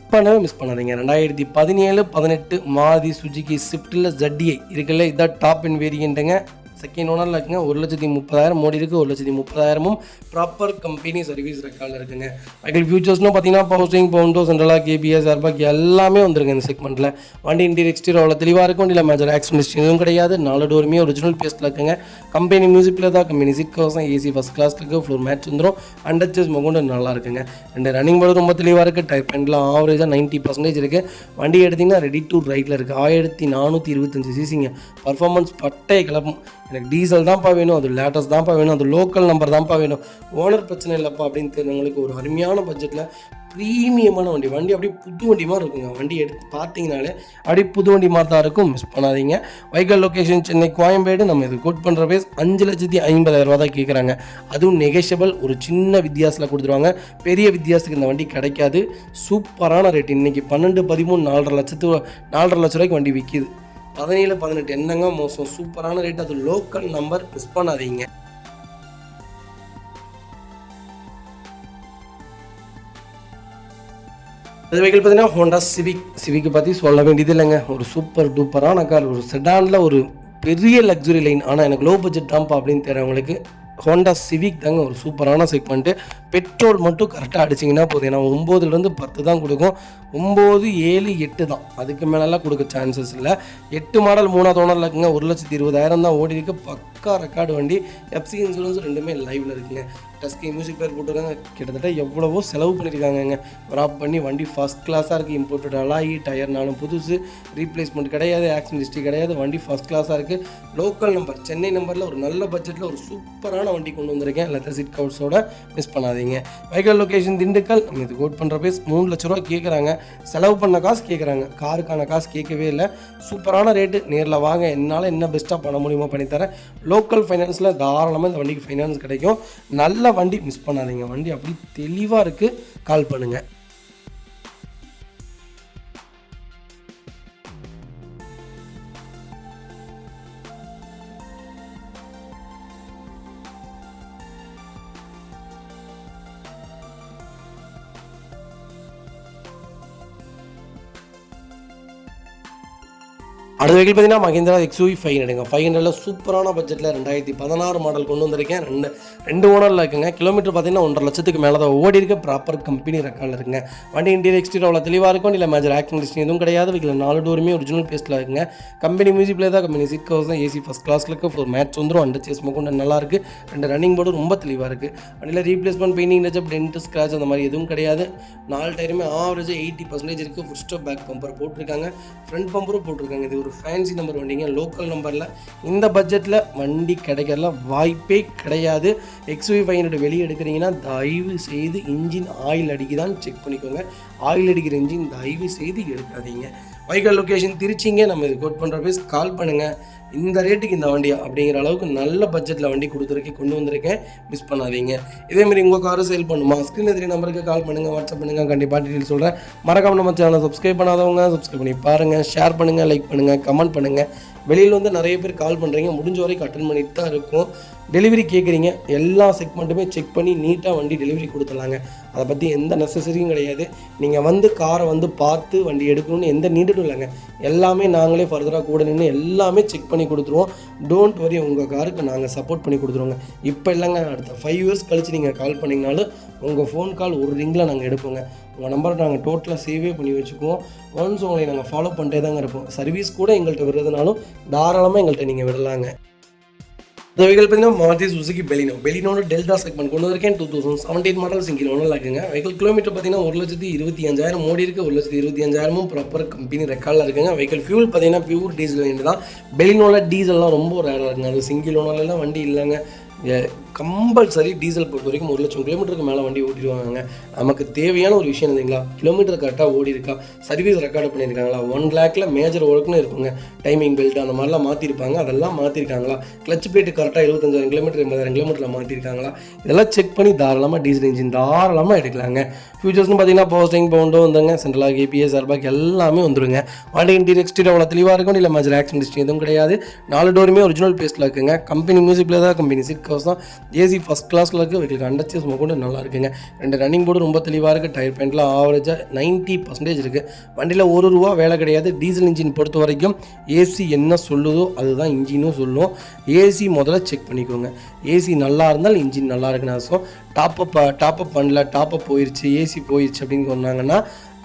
பண்ணாதீங்க. 2017-18 மாருதி சுஜுகி ஸ்விஃப்ட்டில் ZDI இருக்குல்ல, இதான் டாப் அண்ட் வேரியண்ட்டுங்க. செகண்ட் ஓனரில் இருக்குங்க. 1,30,000 மோடி இருக்குது. 1,30,000 ப்ராப்பர் கம்பெனி சர்வீஸ் ரெக்கார்டில் இருக்குங்க. வெஹிக்கிள் ஃபியூச்சர்ஸ்னு பார்த்தீங்கன்னா பவர் ஸ்டீரிங், பவுண்டோ, சென்ட்ரலா, கேபிஎஸ், ஏர்பேக் எல்லாமே வந்துருங்க இந்த செக்மெண்ட்டில். வண்டி இன்டீரியர் எக்ஸ்டீரியர் அவ்வளோ தெளிவாக இருக்கும். வண்டியில் மேஜர் ஆக்சிடென்ட் எதுவும் கிடையாது. 4 டோருமே ஒரிஜினல் பேஸ்ட்டில் இருக்குங்க. கம்பெனி மியூசிக்கில் தான், கம்பெனி சீட் கவர்ஸ் தான், ஏசி ஃபஸ்ட் கிளாஸில் இருக்குது. ஃப்ளோர் மேட்ச் வந்துடும். அண்டர்ச்சஸ் மொகொண்டு நல்லா இருக்குங்க. 2 ரன்னிங் போர்டு ரொம்ப தெளிவாக இருக்குது. டயர் பெயிண்ட்லாம் ஆவரேஜாக 90% இருக்குது. வண்டி எடுத்திங்கன்னா ரெடி டு ரைட்டில் இருக்குது. 1425 சிசிங்க. பர்ஃபார்மன்ஸ் பட்டையை கிளப்பும். எனக்கு டீசல் தான்ப்பா வேணும், அது லேட்டஸ்ட் தான்ப்பா வேணும், அது லோக்கல் நம்பர் தான்ப்பா வேணும், ஓனர் பிரச்சனை இல்லைப்பா அப்படின்னு தெரிஞ்சவங்களுக்கு ஒரு அருமையான பட்ஜெட்டில் ப்ரீமியமான வண்டி அப்படியே புது வண்டி மாதிரி இருக்குங்க. வண்டி எடுத்து பார்த்தீங்கனாலே அப்படியே புது வண்டி மாதிரி தான் இருக்கும். மிஸ் பண்ணாதீங்க. Vehicle location Chennai Koyambedu. நம்ம இது கோட் பண்ணுற பேஸ் 5,50,000 தான் கேட்குறாங்க. அதுவும் நெகோஷியபிள். ஒரு சின்ன வித்தியாசத்தில் கொடுத்துருவாங்க. பெரிய வித்தியாசத்துக்கு இந்த வண்டி கிடைக்காது. சூப்பரான ரேட். இன்றைக்கி 12, 13, 4,5 லட்ச ரூபாய்க்கு வண்டி விற்கிது. 17, 18 என்னங்க மோசம். சூப்பரான ரேட். அது லோக்கல் நம்பர். மிஸ் பண்ணாதீங்க. அது வெஹிக்கிள் பார்த்தீங்கன்னா ஹோண்டா சிவிக் பற்றி சொல்ல வேண்டியது இல்லைங்க. ஒரு சூப்பர் டூப்பரான கார். ஒரு செடானில் ஒரு பெரிய லக்ஸுரி லைன். ஆனால் எனக்கு லோ பட்ஜெட் தான்ப்பா அப்படின்னு தெரிறவங்களுக்கு ஹோண்டா சிவிக் தாங்க ஒரு சூப்பரான செக்மெண்ட்டு. பெட்ரோல் மட்டும் கரெக்டாக அடிச்சிங்கன்னா போதும். ஏன்னா 9லேருந்து 10 தான் கொடுக்கும். 9, 7, 8 தான். அதுக்கு மேலெல்லாம் கொடுக்க சான்சஸ் இல்லை. 8 மாடல் 3வது ஓனரில் இருக்குங்க. 1,20,000 தான் ஓடி இருக்குது. பக்கா ரெக்கார்டு வண்டி. எஃப்சி இன்சூரன்ஸ் ரெண்டுமே லைவில் இருக்குங்க. டஸ்கி மியூசிக் பேர் போட்டுருக்காங்க. கிட்டத்தட்ட எவ்வளவோ செலவு பண்ணியிருக்காங்கங்க. ராப் பண்ணி வண்டி ஃபஸ்ட் கிளாஸாக இருக்குது. இம்போர்ட்டட் அலாயி, டயர் 4 புதுசு, ரீப்ளேஸ்மெண்ட் கிடையாது, ஆக்சிடென்ட் ஹிஸ்ட்ரி கிடையாது. வண்டி ஃபஸ்ட் கிளாஸாக இருக்குது. லோக்கல் நம்பர், சென்னை நம்பரில் ஒரு நல்ல பட்ஜெட்டில் ஒரு சூப்பரான வண்டி கொண்டு வந்திருக்கேன். லெதர் சீட் கவர்ஸோட. மிஸ் பண்ணாதீங்க. Vehicle location Dindigul. நம்ம இது கோட் பண்ணுற பேஸ் 3 லட்ச ரூபா கேட்குறாங்க. செலவு பண்ண காசு கேட்குறாங்க. காருக்கான காசு கேட்கவே இல்லை. சூப்பரான ரேட்டு. நேரில் வாங்க, என்னால் என்ன பெஸ்ட்டாக பண்ண முடியுமோ பண்ணித்தரேன். லோக்கல் ஃபைனான்ஸில் தாராளமாக இந்த வண்டிக்கு ஃபைனான்ஸ் கிடைக்கும். நல்ல வண்டி. மிஸ் பண்ணாதீங்க. வண்டி அப்படி தெளிவாக இருக்குது. கால் பண்ணுங்கள். அடுத்த வெஹிக்கிள் பார்த்தீங்கன்னா மஹிந்திரா XUV 500ங்க. 500ல் சூப்பரான பட்ஜெட்டில் 2016 மாடல் கொண்டு வந்திருக்கேன். ரெண்டு ஓனரில் இருக்குங்க. கிலோமீட்டர் பார்த்தீங்கன்னா 1.5 லட்சத்துக்கு மேலே தான் ஓடி இருக்க. ப்ராப்பர் கம்பெனி ரெக்கார்டில் இருக்குங்க. வண்டி இன்டீரியர் எக்ஸ்டீரியர் அவ்வளோ தெளிவாக இருக்கும். இல்லை மேஜர் ஆக்சிடென்ட் எதுவும் கிடையாது. வீட்டில் 4 டோருமே ஒரிஜினல் பேஸ்ட்டில் இருக்குங்க. கம்பெனி மியூசிக் பிளே தான், கம்பெனி சீட் கவர்ஸ் தான், ஏசி ஃபஸ்ட் கிளாஸில் இருக்குது. ஃப்ளோர் மேட்ச் வந்துடும். அண்டர் சேஸ் கொண்டு நல்லாயிருக்கு. 2 ரன்னிங் போர்டு ரொம்ப தெளிவாக இருக்குது. வண்டியில் replacement, painting touch up, dent, scratch அந்த மாதிரி எதுவும் கிடையாது. 4 டயருமே ஆவரேஜாக 80% இருக்குது. ஃபுட் ஸ்டாப் பேக் பம்பர் போட்டிருக்காங்க. ஃப்ரண்ட் பம்பரும் போட்டிருக்காங்க. இது ஒரு ஃபேன்சி நம்பர் வண்டிங்க. லோக்கல் நம்பரில் இந்த பட்ஜெட்டில் வண்டி கிடைக்கிறதுல வாய்ப்பே கிடையாது. XUV 500 வெளியே எடுக்கிறீங்கன்னா தயவு செய்து இன்ஜின் ஆயில் அடிக்குதான்னு செக் பண்ணிக்கோங்க. ஆயில் அடிக்கிற இன்ஜின் தயவு செய்து எடுக்காதீங்க. வெஹிக்கிள் லொக்கேஷன் திருச்சிங்க. நம்ம இது கோட் பண்ணுற பேஸ் கால் பண்ணுங்கள். இந்த ரேட்டுக்கு இந்த வண்டியா அப்படிங்கிற அளவுக்கு நல்ல பட்ஜெட்டில் வண்டி கொண்டு வந்திருக்கேன். மிஸ் பண்ணாதீங்க. இதேமாதிரி உங்கள் காரை சேல் பண்ணுமா, ஸ்க்ரீனில் 3 நம்பருக்கு கால் பண்ணுங்கள், வாட்ஸ்அப் பண்ணுங்கள். கண்டிப்பாக டீட்டெயில் சொல்கிறேன். மறக்காம நம்ம சேனலை சப்ஸ்கிரைப் பண்ணாதவங்க சப்ஸ்கிரைப் பண்ணி பாருங்கள். ஷேர் பண்ணுங்கள், லைக் பண்ணுங்கள், கமெண்ட் பண்ணுங்கள். வெளியில் வந்து நிறைய பேர் கால் பண்ணுறீங்க. முடிஞ்ச வரைக்கும் அட்டன் பண்ணிட்டு தான் இருக்கும். டெலிவரி கேட்குறீங்க. எல்லா செக்மெண்ட்டுமே செக் பண்ணி நீட்டாக வண்டி டெலிவரி கொடுத்துடலாங்க. அதை பற்றி எந்த நெசசரியும் கிடையாது. நீங்கள் வந்து காரை வந்து பார்த்து வண்டி எடுக்கணும்னு எந்த நீடும் இல்லைங்க. எல்லாமே நாங்களே ஃபர்தராக கூட நின்று எல்லாமே செக் பண்ணி கொடுத்துருவோம். டோன்ட் வரி, உங்கள் காருக்கு நாங்கள் சப்போர்ட் பண்ணி கொடுத்துருவோங்க. இப்போ இல்லைங்க, அடுத்த 5 இயர்ஸ் கழித்து நீங்கள் கால் பண்ணிங்கனாலும் உங்கள் ஃபோன் கால் ஒரு ரிங்கில் நாங்கள் எடுப்போங்க. உங்கள் நம்பரை நாங்கள் டோட்டலாக சேவே பண்ணி வச்சுக்குவோம். ஒன்ஸ் உங்களை நாங்கள் ஃபாலோ பண்ணிட்டே தாங்க இருப்போம். சர்வீஸ் கூட எங்கள்கிட்ட விடுறதுனாலும் தாராளமாக எங்கள்கிட்ட நீங்கள் விடலாங்க. இந்த வெஹிக்கிள் பார்த்தீங்கன்னா மாருதி சுசுகி பெலினோட டெல்டா செக்மெண்ட் கொண்டு வந்திருக்கேன். 2017 மாடல் சிங்கிள் ஓனரில் இருக்குங்க. வெஹிக்கிள் கிலோமீட்டர் பார்த்தீங்கன்னா 1,25,000 ஓடி இருக்குது. 1,25,000 ப்ராப்பர் கம்பெனி ரெக்கார்டில் இருக்குங்க. வெஹிக்கிள் ஃபியூல் பார்த்தீங்கன்னா பியூர் டீசல் வண்டி தான். பெலினோட டீசல்லாம் ரொம்ப ரேராக இருக்குங்க. அது சிங்கிள் ஓனர்லாம் வண்டி இல்லைங்க. கம்பல்சரி டீசல் பொறுத்த வரைக்கும் 1 லட்சம் கிலோமீட்டருக்கு மேலே வண்டி ஓட்டிடுவாங்க. நமக்கு தேவையான ஒரு விஷயம் இல்லைங்களா, கிலோமீட்டர் கரெக்டாக ஓடி இருக்கா, சர்வீஸ் ரெக்கார்டு பண்ணியிருக்காங்களா, 1 லேக்கில் மேஜர் ஒர்க்னு இருக்குங்க, டைமிங் பெல்ட் அந்த மாதிரிலாம் மாற்றிருப்பாங்க, அதெல்லாம் மாற்றிருக்காங்களா, கிளச் பிளேட்டு கரெக்டாக 75,000 கிலோமீட்டர் 80,000 கிலோமீட்டரில் மாற்றிருக்காங்களா, இதெல்லாம் செக் பண்ணி தாராளமாக டீசல் இன்ஜின் தாராளமாக எடுக்கலாங்க. ஃபியூச்சர்ஸ்னு பார்த்தீங்கன்னா பவர் பவுண்டோ வந்துங்க, சென்ட்ரலாக ஏபிஎஸ் ஏர்பேக் எல்லாமே வந்துருங்க. வண்டி இன்டீரியர் எக்ஸ்டீரியர் அவ்வளோ தெளிவாக இருக்கும், இல்லை மேஜர் ஆக்சிடென்ட் ஹிஸ்ட்ரி எதுவும் கிடையாது. 4 டோருமே ஒரிஜினல் பேஸ்ட்டில் இருக்குங்க. கம்பெனி மியூசிக்கில் தான், கம்பெனி சீட் கவர்ஸ் தான், ஏசி ஃபஸ்ட் கிளாஸில் இருக்குது. வெஹிக்கிள் அண்டர்ச்சேஸ் கூட நல்லா இருக்குங்க. 2 ரன்னிங் போர்டு ரொம்ப தெளிவாக இருக்குது. டயர் பாயிண்ட்லாம் ஆவரேஜாக 90% இருக்குது. வண்டியில் ₹1 வேலை கிடையாது. டீசல் இன்ஜின் பொறுத்த வரைக்கும் ஏசி என்ன சொல்லுதோ அதுதான் இன்ஜினும் சொல்லும். ஏசி முதல்ல செக் பண்ணிக்கோங்க. ஏசி நல்லா இருந்தால் இன்ஜின் நல்லா இருக்குன்னு அர்த்தம். டாப்அப் பண்ணல, டாப்அப் போயிடுச்சு, ஏசி போயிடுச்சு அப்படின்னு சொன்னாங்கன்னா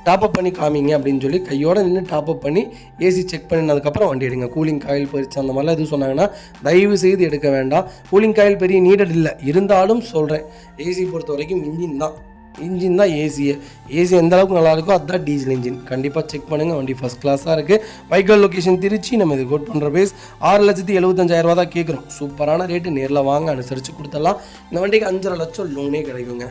டாப்அப் பண்ணி காமிங்க அப்படின்னு சொல்லி கையோடு நின்று டாப்அப் பண்ணி ஏசி செக் பண்ணினதுக்கப்புறம் வண்டி எடுங்க. கூலிங் காயில் போயிடுச்சு அந்த மாதிரிலாம் எதுவும் சொன்னாங்கன்னா தயவு செய்து எடுக்க வேண்டாம். கூலிங் காயில் பெரிய நீடட் இல்லை, இருந்தாலும் சொல்கிறேன், ஏசி பொறுத்த வரைக்கும் இன்ஜின் தான் ஏசி எந்த அளவுக்கு நல்லாயிருக்கோ அதுதான் டீசல் இன்ஜின். கண்டிப்பாக செக் பண்ணுங்கள். வண்டி ஃபஸ்ட் கிளாஸாக இருக்குது. வைக்கல் லொக்கேஷன் திருச்சி. நம்ம இது கோட் பண்ணுற பேஸ் 6,75,000 தான் கேட்குறோம். சூப்பரான ரேட்டு, நேரில் வாங்க, அனுசரித்து கொடுத்துடலாம். இந்த வண்டிக்கு 5.5 லட்சம் லோனே கிடைக்குங்க.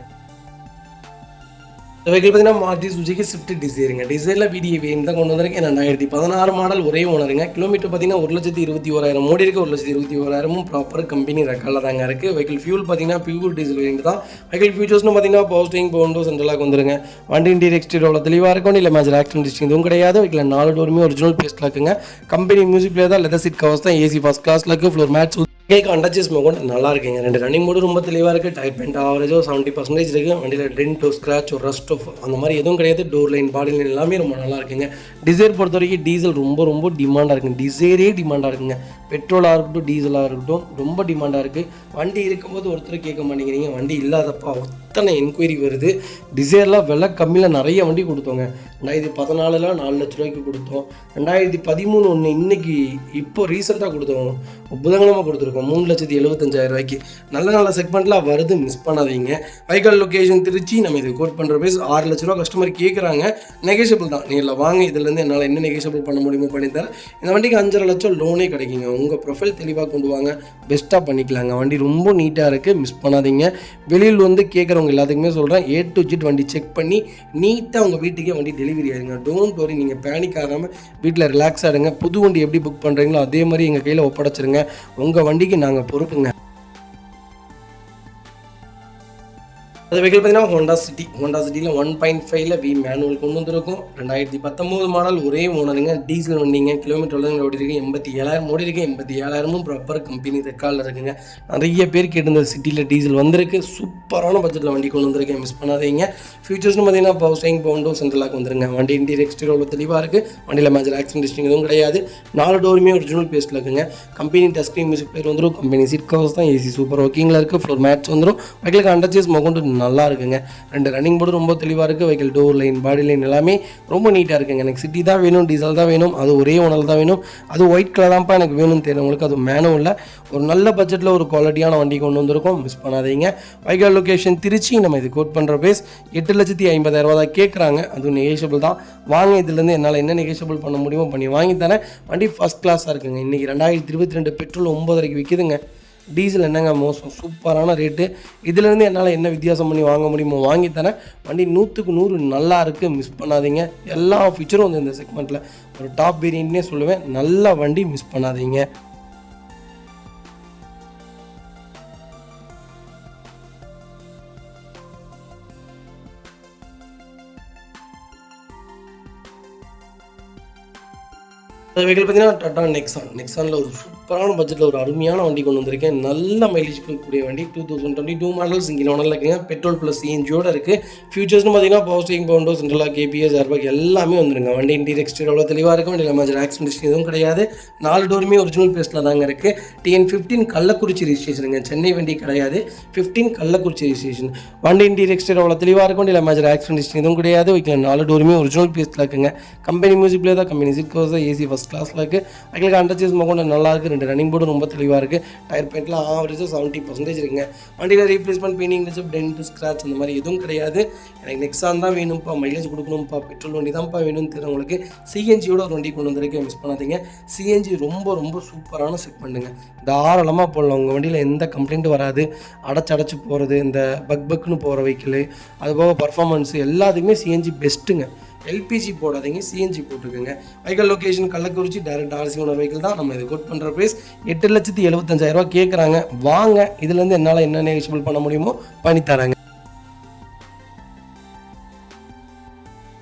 இந்த வெஹிக்கிள் பார்த்தீங்கன்னா மாருதி சுசுகி ஸ்விஃப்ட் டிசைருங்க. டிசைரில் VDI வேரியன்ட் தான் கொண்டு வந்திருக்கேன். 2016 மாடல், ஒரே ஓனருங்க. கிலோமீட்டர் பார்த்தீங்கன்னா 1,21,000 ஓடி இருக்குது. 1,21,000 ப்ராப்பர் கம்பெனி ரெக்கார்டில் தாங்க இருக்குது. வெஹிக்கிள் ஃபியூல் பார்த்தீங்கன்னா பியூர் டீசல் வேரியன்ட் தான். வெஹிக்கிள் ஃபியூச்சர்ஸ்னு பார்த்தீங்கன்னா பவர் ஸ்டீரிங், பவுண்டோ, சென்ட்ரலாக வந்துருங்க. வண்டி இன்டீரியர் எக்ஸ்டீரியர் அவ்வளோ தெளிவாக இருக்கும், இல்லை மேஜர் ஆக்சிடென்ட் ஹிஸ்ட்ரி எதுவும் கிடையாது. வெஹிக்கிள் 4 டோருமே ஒரிஜினல் பேஸ்ட்டில் இருக்குங்க. கம்பெனி மியூசிக் பிளேயர் தான், லெதர் சீட் கவர்ஸ் தான், ஏசி ஃபஸ்ட் கிளாஸில் இருக்குது. ஃப்ளோர் மேட்ஸ் கேட்க அண்டர்ச்சேஸ் கூட நல்லா இருக்குங்க. 2 ரன்னிங் போர்டு ரொம்ப தெளிவாக இருக்குது. டயர் பாயிண்ட் ஆவரேஜோ 70% இருக்குது. வண்டியில் டென்ட், ஸ்க்ராட்ச், ரஸ்ட் அந்த மாதிரி எதுவும் கிடையாது. டோர் லைன், பாடி லைன் எல்லாமே ரொம்ப நல்லா இருக்குங்க. டிசைர் பொறுத்த வரைக்கும் டீசல் ரொம்ப டிமாண்டாக இருக்குங்க. டிசைரே டிமாண்டாக இருக்குங்க. பெட்ரோலாக இருக்கட்டும், டீசலாக இருக்கட்டும் ரொம்ப டிமாண்டாக இருக்குது. வண்டி இருக்கும்போது ஒருத்தர் கேட்க மாட்டேங்கிறீங்க, வண்டி இல்லாதப்பா அத்தனை என்கொயரி வருது. டிசைர்லாம் விலை கம்மியில் நிறைய வண்டி கொடுத்தோங்க. 2014 4 லட்ச ரூபாய்க்கு கொடுத்தோம். 2013 ஒன்று இன்னைக்கு இப்போ ரீசெண்டாக கொடுத்தோம், புதன்கிழமை கொடுத்துருக்கோம் 3,75,000 ரூபாய்க்கு. நல்ல செக்மெண்ட்லாம் வருது, மிஸ் பண்ணாதீங்க. வைக்கல் லொக்கேஷன் திருச்சி. நம்ம இது கோட் பண்ணுற பேஸ் 6 லட்ச ரூபா கஸ்டமர் கேட்குறாங்க. நெகோஷியபிள் தான், நேரில் வாங்க. இதுலேருந்து என்னால் என்ன நெகோஷியபிள் பண்ண முடியுமோ பண்ணித்தரேன். இந்த வண்டிக்கு 5.5 லட்சம் லோனே கிடைக்குங்க. உங்கள் ப்ரொஃபைல் தெளிவாக கொண்டு வாங்க, பெஸ்ட்டாக பண்ணிக்கலாங்க. வண்டி ரொம்ப நீட்டாக இருக்குது, மிஸ் பண்ணாதீங்க. வெளியில் கேட்குறவங்க எல்லாத்துக்குமே சொல்கிறேன், A to Z வண்டி செக் பண்ணி நீட்டாக உங்கள் வீட்டுக்கே வண்டி டெலிவரி ஆகிடுங்க. டோன்ட் வரி, நீங்கள் பேனிக் ஆகாமல் வீட்டில் ரிலாக்ஸாக இருங்க. புது வண்டி எப்படி புக் பண்ணுறீங்களோ அதே மாதிரி எங்கள் கையில் ஒப்படைச்சிருங்க. உங்கள் வண்டிக்கு நாங்கள் பொறுப்புங்க. அது வெஹிக்கிள் பார்த்தீங்கன்னா ஹோண்டா சிட்டியில் 1.5ல் V மேனுவல் கொண்டு வந்திருக்கும். 2019 மாடல், ஒரே ஓனருங்க. டீசல் வண்டிங்க. கிலோமீட்டர் ஓடி இருக்குது 87,000 ஓடி இருக்குது. 87,000 ப்ராப்பர் கம்பெனி ரெக்கார்டில் இருக்குங்க. நிறைய பேர் கேட்டிருந்த சிட்டியில் டீசல் வந்திருக்கு. சூப்பரான பட்ஜெட்டில் வண்டி கொண்டு வந்திருக்கேன், மிஸ் பண்ணாதீங்க. ஃபியூச்சர்ஸ்னு பார்த்தீங்கன்னா பவர் ஸ்டீரிங், பவுண்டோ, சென்ட்ரலாக வந்துருங்க. வண்டி இன்டீரியர் எக்ஸ்டீரியர் அவ்வளோ தெளிவாக இருக்குது. வண்டியில் மேஜர் ஆக்சிடென்ட் ஹிஸ்ட்ரி எதுவும் கிடையாது. 4 டோருமே ஒரிஜினல் பேஸ்ட்டில் இருக்குங்க. Company touch screen music player வந்துடும். கம்பெனி சீட் கவர்ஸ் தான், ஏசி சூப்பர் ஒர்க்கிங்கில் இருக்குது. ஃப்ளோர் மேட்ஸ் வந்துடும். வெஹிக்கிளுக்கு அண்டர்ச்சேஸ் கொண்டு நல்லா இருக்குங்க. 2 ரன்னிங் போர்டு ரொம்ப தெளிவாக இருக்குது. வெஹிக்கிள் டோர் லைன், பாடி லைன் எல்லாமே ரொம்ப நீட்டாக இருக்குங்க. எனக்கு சிட்டி தான் வேணும், டீசல் தான் வேணும், அது ஒரே ஓனர் தான் வேணும், அது ஒயிட் கலர் தான்ப்பா எனக்கு வேணும்னு தெரியுறவங்களுக்கு அது மேனுவலில் ஒரு நல்ல பட்ஜெட்டில் ஒரு குவாலிட்டியான வண்டி கொண்டு வந்திருக்கோம், மிஸ் பண்ணாதீங்க. வைக்கல் லொக்கேஷன் திருச்சி. நம்ம இது கோட் பண்ணுற பேஸ் 8,50,000 தான் கேட்குறாங்க. அதுவும் நெகோஷியபிள் தான். வாங்க, இதுலேருந்து என்னால் என்ன நெகோஷியபிள் பண்ண முடியுமோ பண்ணி வாங்கி தரேன். வண்டி ஃபஸ்ட் கிளாஸாக இருக்குங்க. இன்றைக்கி 2022 பெட்ரோல் 9,500 விற்கிதுங்க. டீசல் என்னங்க மோசம், சூப்பரான ரேட்டு. இதிலேருந்து என்னால் என்ன வித்தியாசம் பண்ணி வாங்க முடியுமோ வாங்கி தரேன். வண்டி 100க்கு 100 நல்லா இருக்குது, மிஸ் பண்ணாதீங்க. எல்லா ஃபீச்சரும் வந்து இந்த செக்மெண்ட்டில் ஒரு டாப் வேரியண்ட்னே சொல்லுவேன். நல்ல வண்டி, மிஸ் பண்ணாதீங்க. அந்த வெஹிக்கிள் பார்த்தீங்கன்னா டாடா நெக்ஸானில் ஒரு சூப்பரான பட்ஜெட்டில் ஒரு அருமையான வண்டி கொண்டு வந்திருக்கேன். நல்ல மைலேஜ் கொடுக்கக்கூடிய வண்டி. 2022 மாடல், சிங்கிள் ஓனரில் இருக்குங்க. பெட்ரோல் ப்ளஸ் CNGயோடு இருக்குது. ஃபியூச்சர்ஸ்னு பார்த்தீங்கன்னா பவர் ஸ்டீரிங், பவுண்டோ, சென்ட்ரலாக ABS ஏர்பேக் எல்லாமே வந்துருங்க. வண்டி இன்டீரியர் எக்ஸ்டீரியர் அவ்வளோ தெளிவாக இருக்கும். வண்டியில் மேஜர் ஆக்சிடென்ட் ஹிஸ்ட்ரி எதுவும் கிடையாது. 4 டோருமே ஒரிஜினல் பேஸ்ட்டில் தாங்க இருக்குது. TN15 கள்ளக்குறிச்சி ரிஜிஸ்ட்ரேஷனுங்க, சென்னை வண்டி கிடையாது. 15 கள்ளக்குறிச்சி ரிஜிஸ்ட்ரேஷன். வண்டி இன்டீரியர் எக்ஸ்டீரியர் அவ்வளோ தெளிவாக இருக்கும். வண்டியில் மேஜர் ஆக்சிடென்ட் ஹிஸ்ட்ரி எதுவும் கிடையாது. வைக்கல 4 டோருமே ஒரிஜினல் பேஸ்ட்டில் இருக்குங்க. கம்பெனி மியூசிக் பிளேயர் தான், கம்பெனி சீட் கவர்ஸ் தான், ஏசி ஃபஸ்ட் கிளாஸில் இருக்குது. அதுக்கு அண்டர்ச்சேஸ் கொண்டு நல்லா இருக்குது. 2 ரன்னிங் போர்டு ரொம்ப தெளிவாக இருக்குது. டயர் பாயிண்ட்லாம் ஆவரேஜாக 70% இருக்குங்க. வண்டியில் replacement painting touch up dent scratch அந்த மாதிரி எதுவும் கிடையாது. எனக்கு நெக்ஸான் தான் வேணும்ப்பா, மைலேஜ் கொடுக்கணும்ப்பா, பெட்ரோல் வண்டி தான்ப்பா வேணும்னு தெரிஞ்சவங்களுக்கு சிஎன்ஜியோட ஒரு வண்டி கொண்டு வந்திருக்கு, மிஸ் பண்ணாதீங்க. சிஎன்ஜி ரொம்ப ரொம்ப சூப்பரான செக்மெண்ட்டுங்க. தாராளமாக போடலாம். உங்கள் வண்டியில் எந்த கம்ப்ளைண்ட்டும் வராது. அடைச்சு போகிறது, இந்த பக்னு போகிற வெஹிக்கிள், அதுபோக பர்ஃபார்மன்ஸு எல்லாத்துக்குமே சிஎன்ஜி பெஸ்ட்டுங்க. எல்பிஜி போடாதீங்க, சிஎன்ஜி போட்டுக்கோங்க. Vehicle location Kallakurichi, direct RC owner vehicle தான். நம்ம இது கோட் பண்ணுற ப்ரைஸ் 8,75,000 கேட்குறாங்க. வாங்க, இதுலேருந்து என்னால் என்ன நெகோஷியபிள் பண்ண முடியுமோ பண்ணித்தராங்க.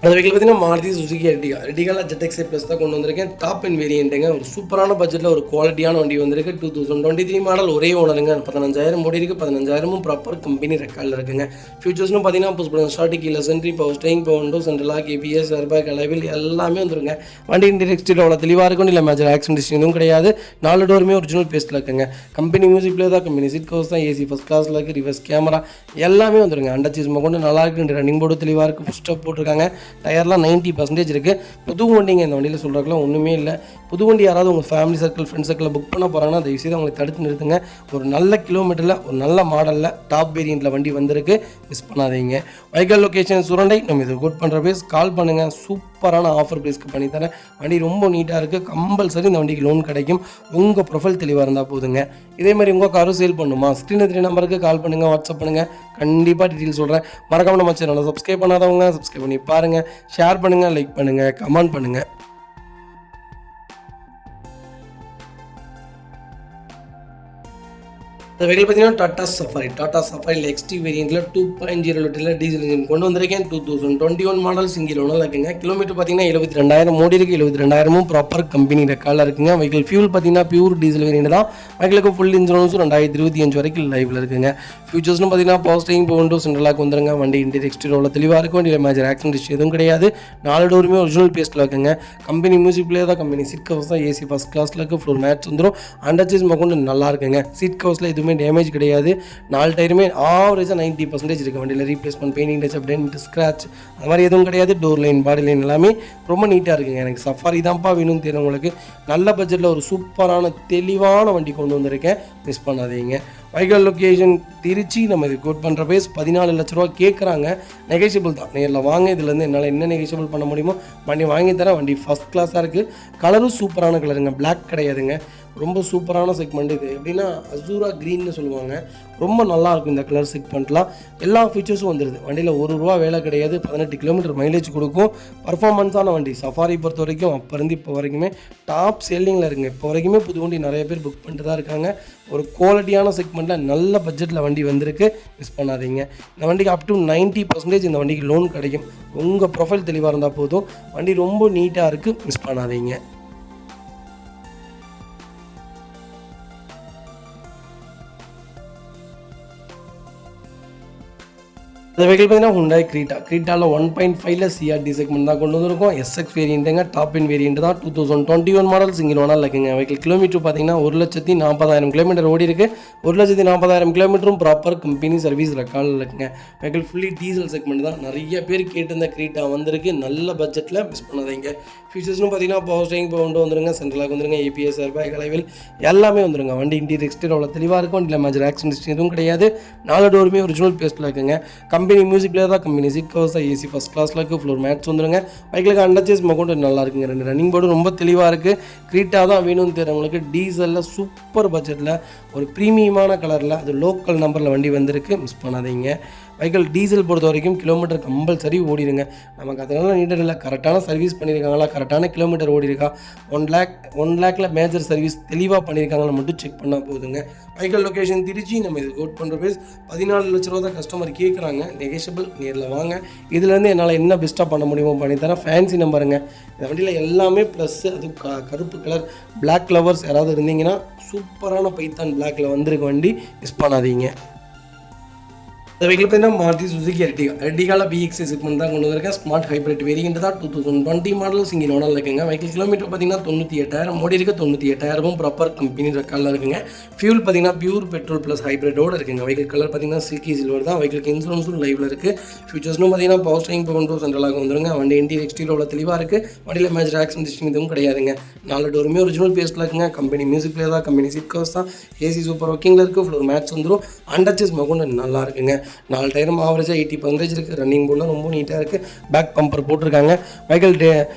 அந்த வெஹிக்கிள் பார்த்தீங்கன்னா மாருதி சுசுகி எர்டிகாவில் ZX ப்ளஸ் தான் கொண்டு வந்திருக்கேன். டாப் அண்ட் வேரியண்ட்டுங்க. ஒரு சூப்பரான பட்ஜெட்டில் ஒரு குவாலிட்டியான வண்டி வந்திருக்கு. 2023 மாடல், ஒரே ஓனருங்க. 15,000 ஓடி இருக்குது. 15,000 ப்ராப்பர் கம்பெனி ரெக்கார்டில் இருக்குங்க. ஃபியூச்சர்ஸ்னு பார்த்தீங்கன்னா ஸ்டார்டிங் கீழே சென்ட்ரி, power steering, power window, central lock, ABS, airbag, alloy wheel எல்லாமே வந்துருங்க. வண்டி இன்டீரியர் எக்ஸ்டீரியர் அவ்வளோ தெளிவாக இருக்கும். இல்லை மேஜர் ஆக்சிடென்ட் எதுவும் கிடையாது. 4 டோருமே ஒரிஜினல் பேஸ்ட்டில் இருக்குங்க. கம்பெனி மியூசிக் பிளே தான், கம்பெனி சீட் கவர்ஸ் தான், ஏசி ஃபஸ்ட் கிளாஸில் இருக்குது, ரிவர்ஸ் கேமரா எல்லாமே வந்துருங்க. அண்டர் சீஸ் கொண்டு நல்லா இருக்குது. ரன்னிங் போர்டு தெளிவாக இருக்குது. ஃபுல் ஸ்டெப் போட்டிருக்காங்க. டயர்லாம் 90% இருக்குது. புது வண்டிங்க. இந்த வண்டியில் சொல்கிறதுக்குலாம் ஒன்றுமே இல்லை. புது வண்டி யாராவது உங்கள் ஃபேமிலி சர்க்கிள், ஃப்ரெண்ட்ஸ் சர்க்கிளில் புக் பண்ண போகிறாங்கன்னா தயவுசெய்து அவங்களை தடுத்து நிறுத்துங்க. ஒரு நல்ல கிலோமீட்டரில், ஒரு நல்ல மாடலில், டாப் வேரியண்ட்டில் வண்டி வந்திருக்கு, மிஸ் பண்ணாதீங்க. Vehicle location Surandai. நம்ம இது கோட் பண்ணுற பேஸ் கால் பண்ணுங்கள். சூப்பரான ஆஃபர் ப்ரைஸ்க்கு பண்ணித்தரேன். வண்டி ரொம்ப நீட்டாக இருக்குது. கம்பல்சரி இந்த வண்டிக்கு லோன் கிடைக்கும். உங்கள் ப்ரொஃபைல் தெளிவாக இருந்தால் போதுங்க. இதே மாதிரி உங்கள் காரும் சேல் பண்ணுமா, ஸ்க்ரீன் 3 நம்பருக்கு கால் பண்ணுங்கள், வாட்ஸ்அப் பண்ணுங்கள். கண்டிப்பாக டீட்டெயில் சொல்கிறேன். மறக்காம நம்ம சேனலை சப்ஸ்கிரைப் பண்ணாதவங்க சப்ஸ்கிரைப் பண்ணி பாருங்கள். ஷேர் பண்ணுங்கள், லைக் பண்ணுங்கள், கமெண்ட் பண்ணுங்கள். இந்த வெஹிக்கிள் பார்த்தீங்கன்னா டாடா சஃபாரியில் எக்ஸ்டி வேரியண்ட்டில் 2.0 லிட்டரில் டீசல் இன்ஜின் கொண்டு வந்திருக்கேன். 2021 மாடல், சிங்கிள் ஓனர் இருக்குங்க. கிலோமீட்டர் பார்த்தீங்கன்னா 72,000 ஓடி இருக்குது. 72,000 ப்ராப்பர் கம்பெனி ரெக்கார்டில் இருக்குங்க. வெஹிக்கிள் ஃபியூல் பார்த்தீங்கன்னா பியூர் டீசல் வேரியண்ட் தான். வெஹிக்கிளுக்கு ஃபுல் இன்சூரன்ஸும் 2025 வரைக்கும் லைவில் இருக்குங்க. ஃபியூச்சர்ஸ்னு பார்த்தீங்கன்னா power steering, power window, central lock வந்துருங்க. வண்டி இன்டீரியர் எக்ஸ்டீரியர் அவ்வளோ தெளிவாக இருக்கும். வண்டியில் மேஜர் ஆக்சிடென்ட் எதுவும் கிடையாது. 4 டோருமே ஒரிஜினல் பேஸ்ட்டில் இருக்குங்க. கம்பெனி மியூசிக் பிளே தான், கம்பெனி சீட் கவர்ஸ் தான், ஏசி ஃபஸ்ட் கிளாஸில் இருக்குது. ஃப்ளோர் மேட்ச் வந்துடும். அண்டர் சீஸ் கொண்டு நல்லா இருக்குங்க. சீட் கவர்ஸில் எதுவுமே டேமேஜ் கிடையாது. 4 டயருமே ஆவரேஜாக 90% இருக்குது. வண்டியில் replacement painting touch up dent scratch அந்த மாதிரி எதுவும் கிடையாது. டோர் லைன், பாடி லைன் எல்லாமே ரொம்ப நீட்டாக இருக்குங்க. எனக்கு சஃபாரி தான்ப்பா வேணும்னு தெரியுறவங்களுக்கு நல்ல பட்ஜெட்டில் ஒரு சூப்பரான தெளிவான வண்டி கொண்டு வந்திருக்கேன், மிஸ் பண்ணாதீங்க. Vehicle location Trichy. நம்ம இது கோட் பண்ணுற பேஸ் 14 லட்ச ரூபா கேட்குறாங்க. நெகோஷியபிள் தான். நேரில் வாங்க. இதுலேருந்து என்னால் என்ன நெகோஷியபிள் பண்ண முடியுமோ வண்டி வாங்கி தரேன். வண்டி ஃபஸ்ட் கிளாஸாக இருக்குது. கலரும் சூப்பரான கலருங்க. பிளாக் கிடையாதுங்க. ரொம்ப சூப்பரான செக்மெண்ட் இது. எப்படின்னா அசூரா க்ரீன்னு சொல்லுவாங்க. ரொம்ப நல்லாயிருக்கும் இந்த கலர் செக்மெண்ட்லாம். எல்லா ஃபீச்சர்ஸும் வந்துடுது. வண்டியில் ₹1 வேலை கிடையாது. 18 கிலோமீட்டர் மைலேஜ் கொடுக்கும். பர்ஃபார்மன்ஸான வண்டி. சஃபாரி பொறுத்த வரைக்கும் அப்போ இருந்து இப்போ வரைக்குமே டாப் செல்லிங்கில் இருக்குங்க. இப்போ வரைக்குமே புது வண்டி நிறைய பேர் புக் பண்ணிட்டு தான் இருக்காங்க. ஒரு குவாலிட்டியான செக்மெண்ட்டில் நல்ல பட்ஜெட்டில் வண்டி வந்திருக்கு, மிஸ் பண்ணாதீங்க. இந்த வண்டிக்கு அப் டு 90% இந்த வண்டிக்கு லோன் கிடைக்கும். உங்கள் ப்ரொஃபைல் தெளிவாக இருந்தால் போதும். வண்டி ரொம்ப நீட்டாக இருக்குது, மிஸ் பண்ணாதீங்க. இந்த வெஹிக்கிள் பார்த்தீங்கன்னா ஹுண்டாய் கிரீட்டாவில் 1.5ல CRD செக்மெண்ட் தான் கொண்டு வந்திருக்கோம். SX வேரியண்ட்டுங்க. டாப் இன் வேரியண்ட் தான். 2021 மாடல், சிங்கிள் ஓனர் இருக்குங்க. வெஹிக்கிள் கிலோமீட்டர் பார்த்தீங்கன்னா 1,40,000 கிலோமீட்டர் ஓடி இருக்குது. 1,40,000 கிலோமீட்டரும் ப்ராப்பர் கம்பெனி சர்வீஸ் ரெக்கார்டில் இருக்குங்க. வெஹிக்கிள் ஃபுல்லி டீசல் செக்மெண்ட் தான். நிறைய பேர் கேட்டிருந்த கிரீட்டா வந்திருக்கு. நல்ல பட்ஜெட்டில், மிஸ் பண்ணாதீங்க. ஃபீச்சர்ஸ்னு பார்த்தீங்கன்னா பவர் ஸ்டேரிங், பவர் விண்டோ வந்துருங்க. சென்ட்ரல் லாக் வந்துருங்க. ABS, ஏர்பேக், அலைவில் எல்லாமே வந்துருங்க. வண்டி இன்டீரியர் எக்ஸ்டீரியர் அவ்வளோ தெளிவாக இருக்கும். வண்டியில் மேஜர் ஆக்சிடென்ட் எதுவும் கிடையாது. 4 டோருமே ஒரிஜினல் பேஸ்ட்டில் இருக்குங்க. கம்பெனி மியூசிக் பிளே தான், கம்பெனி சீட் கவர்ஸ் தான், ஏசி ஃபஸ்ட் கிளாஸில் இருக்குது. ஃப்ளோர் மேட்ச் வந்துருங்க. பைக்கில் அண்டர் சேஸ் மகௌண்ட் நல்லா இருக்குங்க. 2 ரன்னிங் போர்டு ரொம்ப தெளிவாக இருக்குது. கிரீட்டா தான் வேணும்னு தெரியுறவங்களுக்கு டீசலில் சூப்பர் பட்ஜெட்டில் ஒரு ப்ரீமியமான கலரில் அது லோக்கல் நம்பரில் வண்டி வந்திருக்கு, மிஸ் பண்ணாதீங்க. வெஹிக்கிள் டீசல் பொறுத்த வரைக்கும் கிலோமீட்டர் கம்பல்சரி ஓடிடுங்க. நமக்கு அதனால நீடர் இல்லை. கரெக்டான சர்வீஸ் பண்ணியிருக்காங்களா, கரெக்டான கிலோமீட்டர் ஓடி இருக்கா, 1 லேக்கில் மேஜர் சர்வீஸ் தெளிவாக பண்ணியிருக்காங்களா மட்டும் செக் பண்ணால் போதுங்க. Vehicle location Trichy. நம்ம இது கோட் பண்ணுற பேஸ் 14 லட்ச ரூபா தான் கஸ்டமர் கேட்குறாங்க. நெகோஷியபிள். நேரில் வாங்க. இதுலேருந்து என்னால் என்ன பெஸ்ட்டாக பண்ண முடியுமோ பண்ணித்தரேன். ஃபேன்சி நம்பருங்க. இந்த வண்டியில் எல்லாமே ப்ளஸ்ஸு. அது கருப்பு கலர் பிளாக் லவர்ஸ் யாராவது இருந்தீங்கன்னா சூப்பரான பைத்தான் பிளாக்கில் வந்திருக்க வண்டி, மிஸ் பண்ணாதீங்க. இந்த வெஹிக்கிள் பார்த்தீங்கன்னா மாருதி சுசுகி எர்டிகாவில் பிஎக்ஸி செக்மெண்ட் தான் கொண்டு வந்திருக்கேன். ஸ்மார்ட் ஹைப்ரிட் வேரியன்ட் தான் 2020 மாடல் சிங்கிள் ஓனரில் இருக்குங்க. வெஹிக்கிள் கிலோமீட்டர் பார்த்தீங்கன்னா 98,000 ஓடி இருக்குது. 98,000 ப்ராப்பர் கம்பெனி ரெக்கார்டில் இருக்குங்க. ஃபியூல் பார்த்தீங்கன்னா பியூர் பெட்ரோல் ப்ளஸ் ஹைப்ரிட்டோடு இருக்குங்க. வெஹிக்கிள் கலர் பார்த்தீங்கன்னா சில்கி சில்வர் தான். வெஹிக்கிளுக்கு இன்சூரன்ஸும் லைவில் இருக்குது. ஃபியூச்சர்ஸ்னும் பார்த்தீங்கன்னா பவர் ஸ்டீரிங் பவர் விண்டோ சென்ட்ரலாக வந்துருங்க. வண்டி இன்டீரியர் எக்ஸ்டீரியர் தெளிவாக இருக்குது. வண்டியில் மேஜர் ஆக்சிடென்ட் எதுவும் கிடையாதுங்க. 4 டோருமே ஒரிஜினல் பேஸ்ட்டில் இருக்குங்க. கம்பெனி மியூசிக் பிளேயர் தான். கம்பெனி சீட் கவர்ஸ் தான். ஏசி சூப்பர் ஒர்க்கிங்கில் இருக்குது. ஃப்ளோர் மேட்ச் வந்துடும். அண்டர்ச்சஸ் மகுண்டு நல்லா இருக்குங்க. 4 டயரும் ஆவரேஜாக 80% இருக்குது. ரன்னிங் போர்டில் ரொம்ப நீட்டாக இருக்குது. பேக் பம்பர் போட்டிருக்காங்க. வெஹிக்கிள்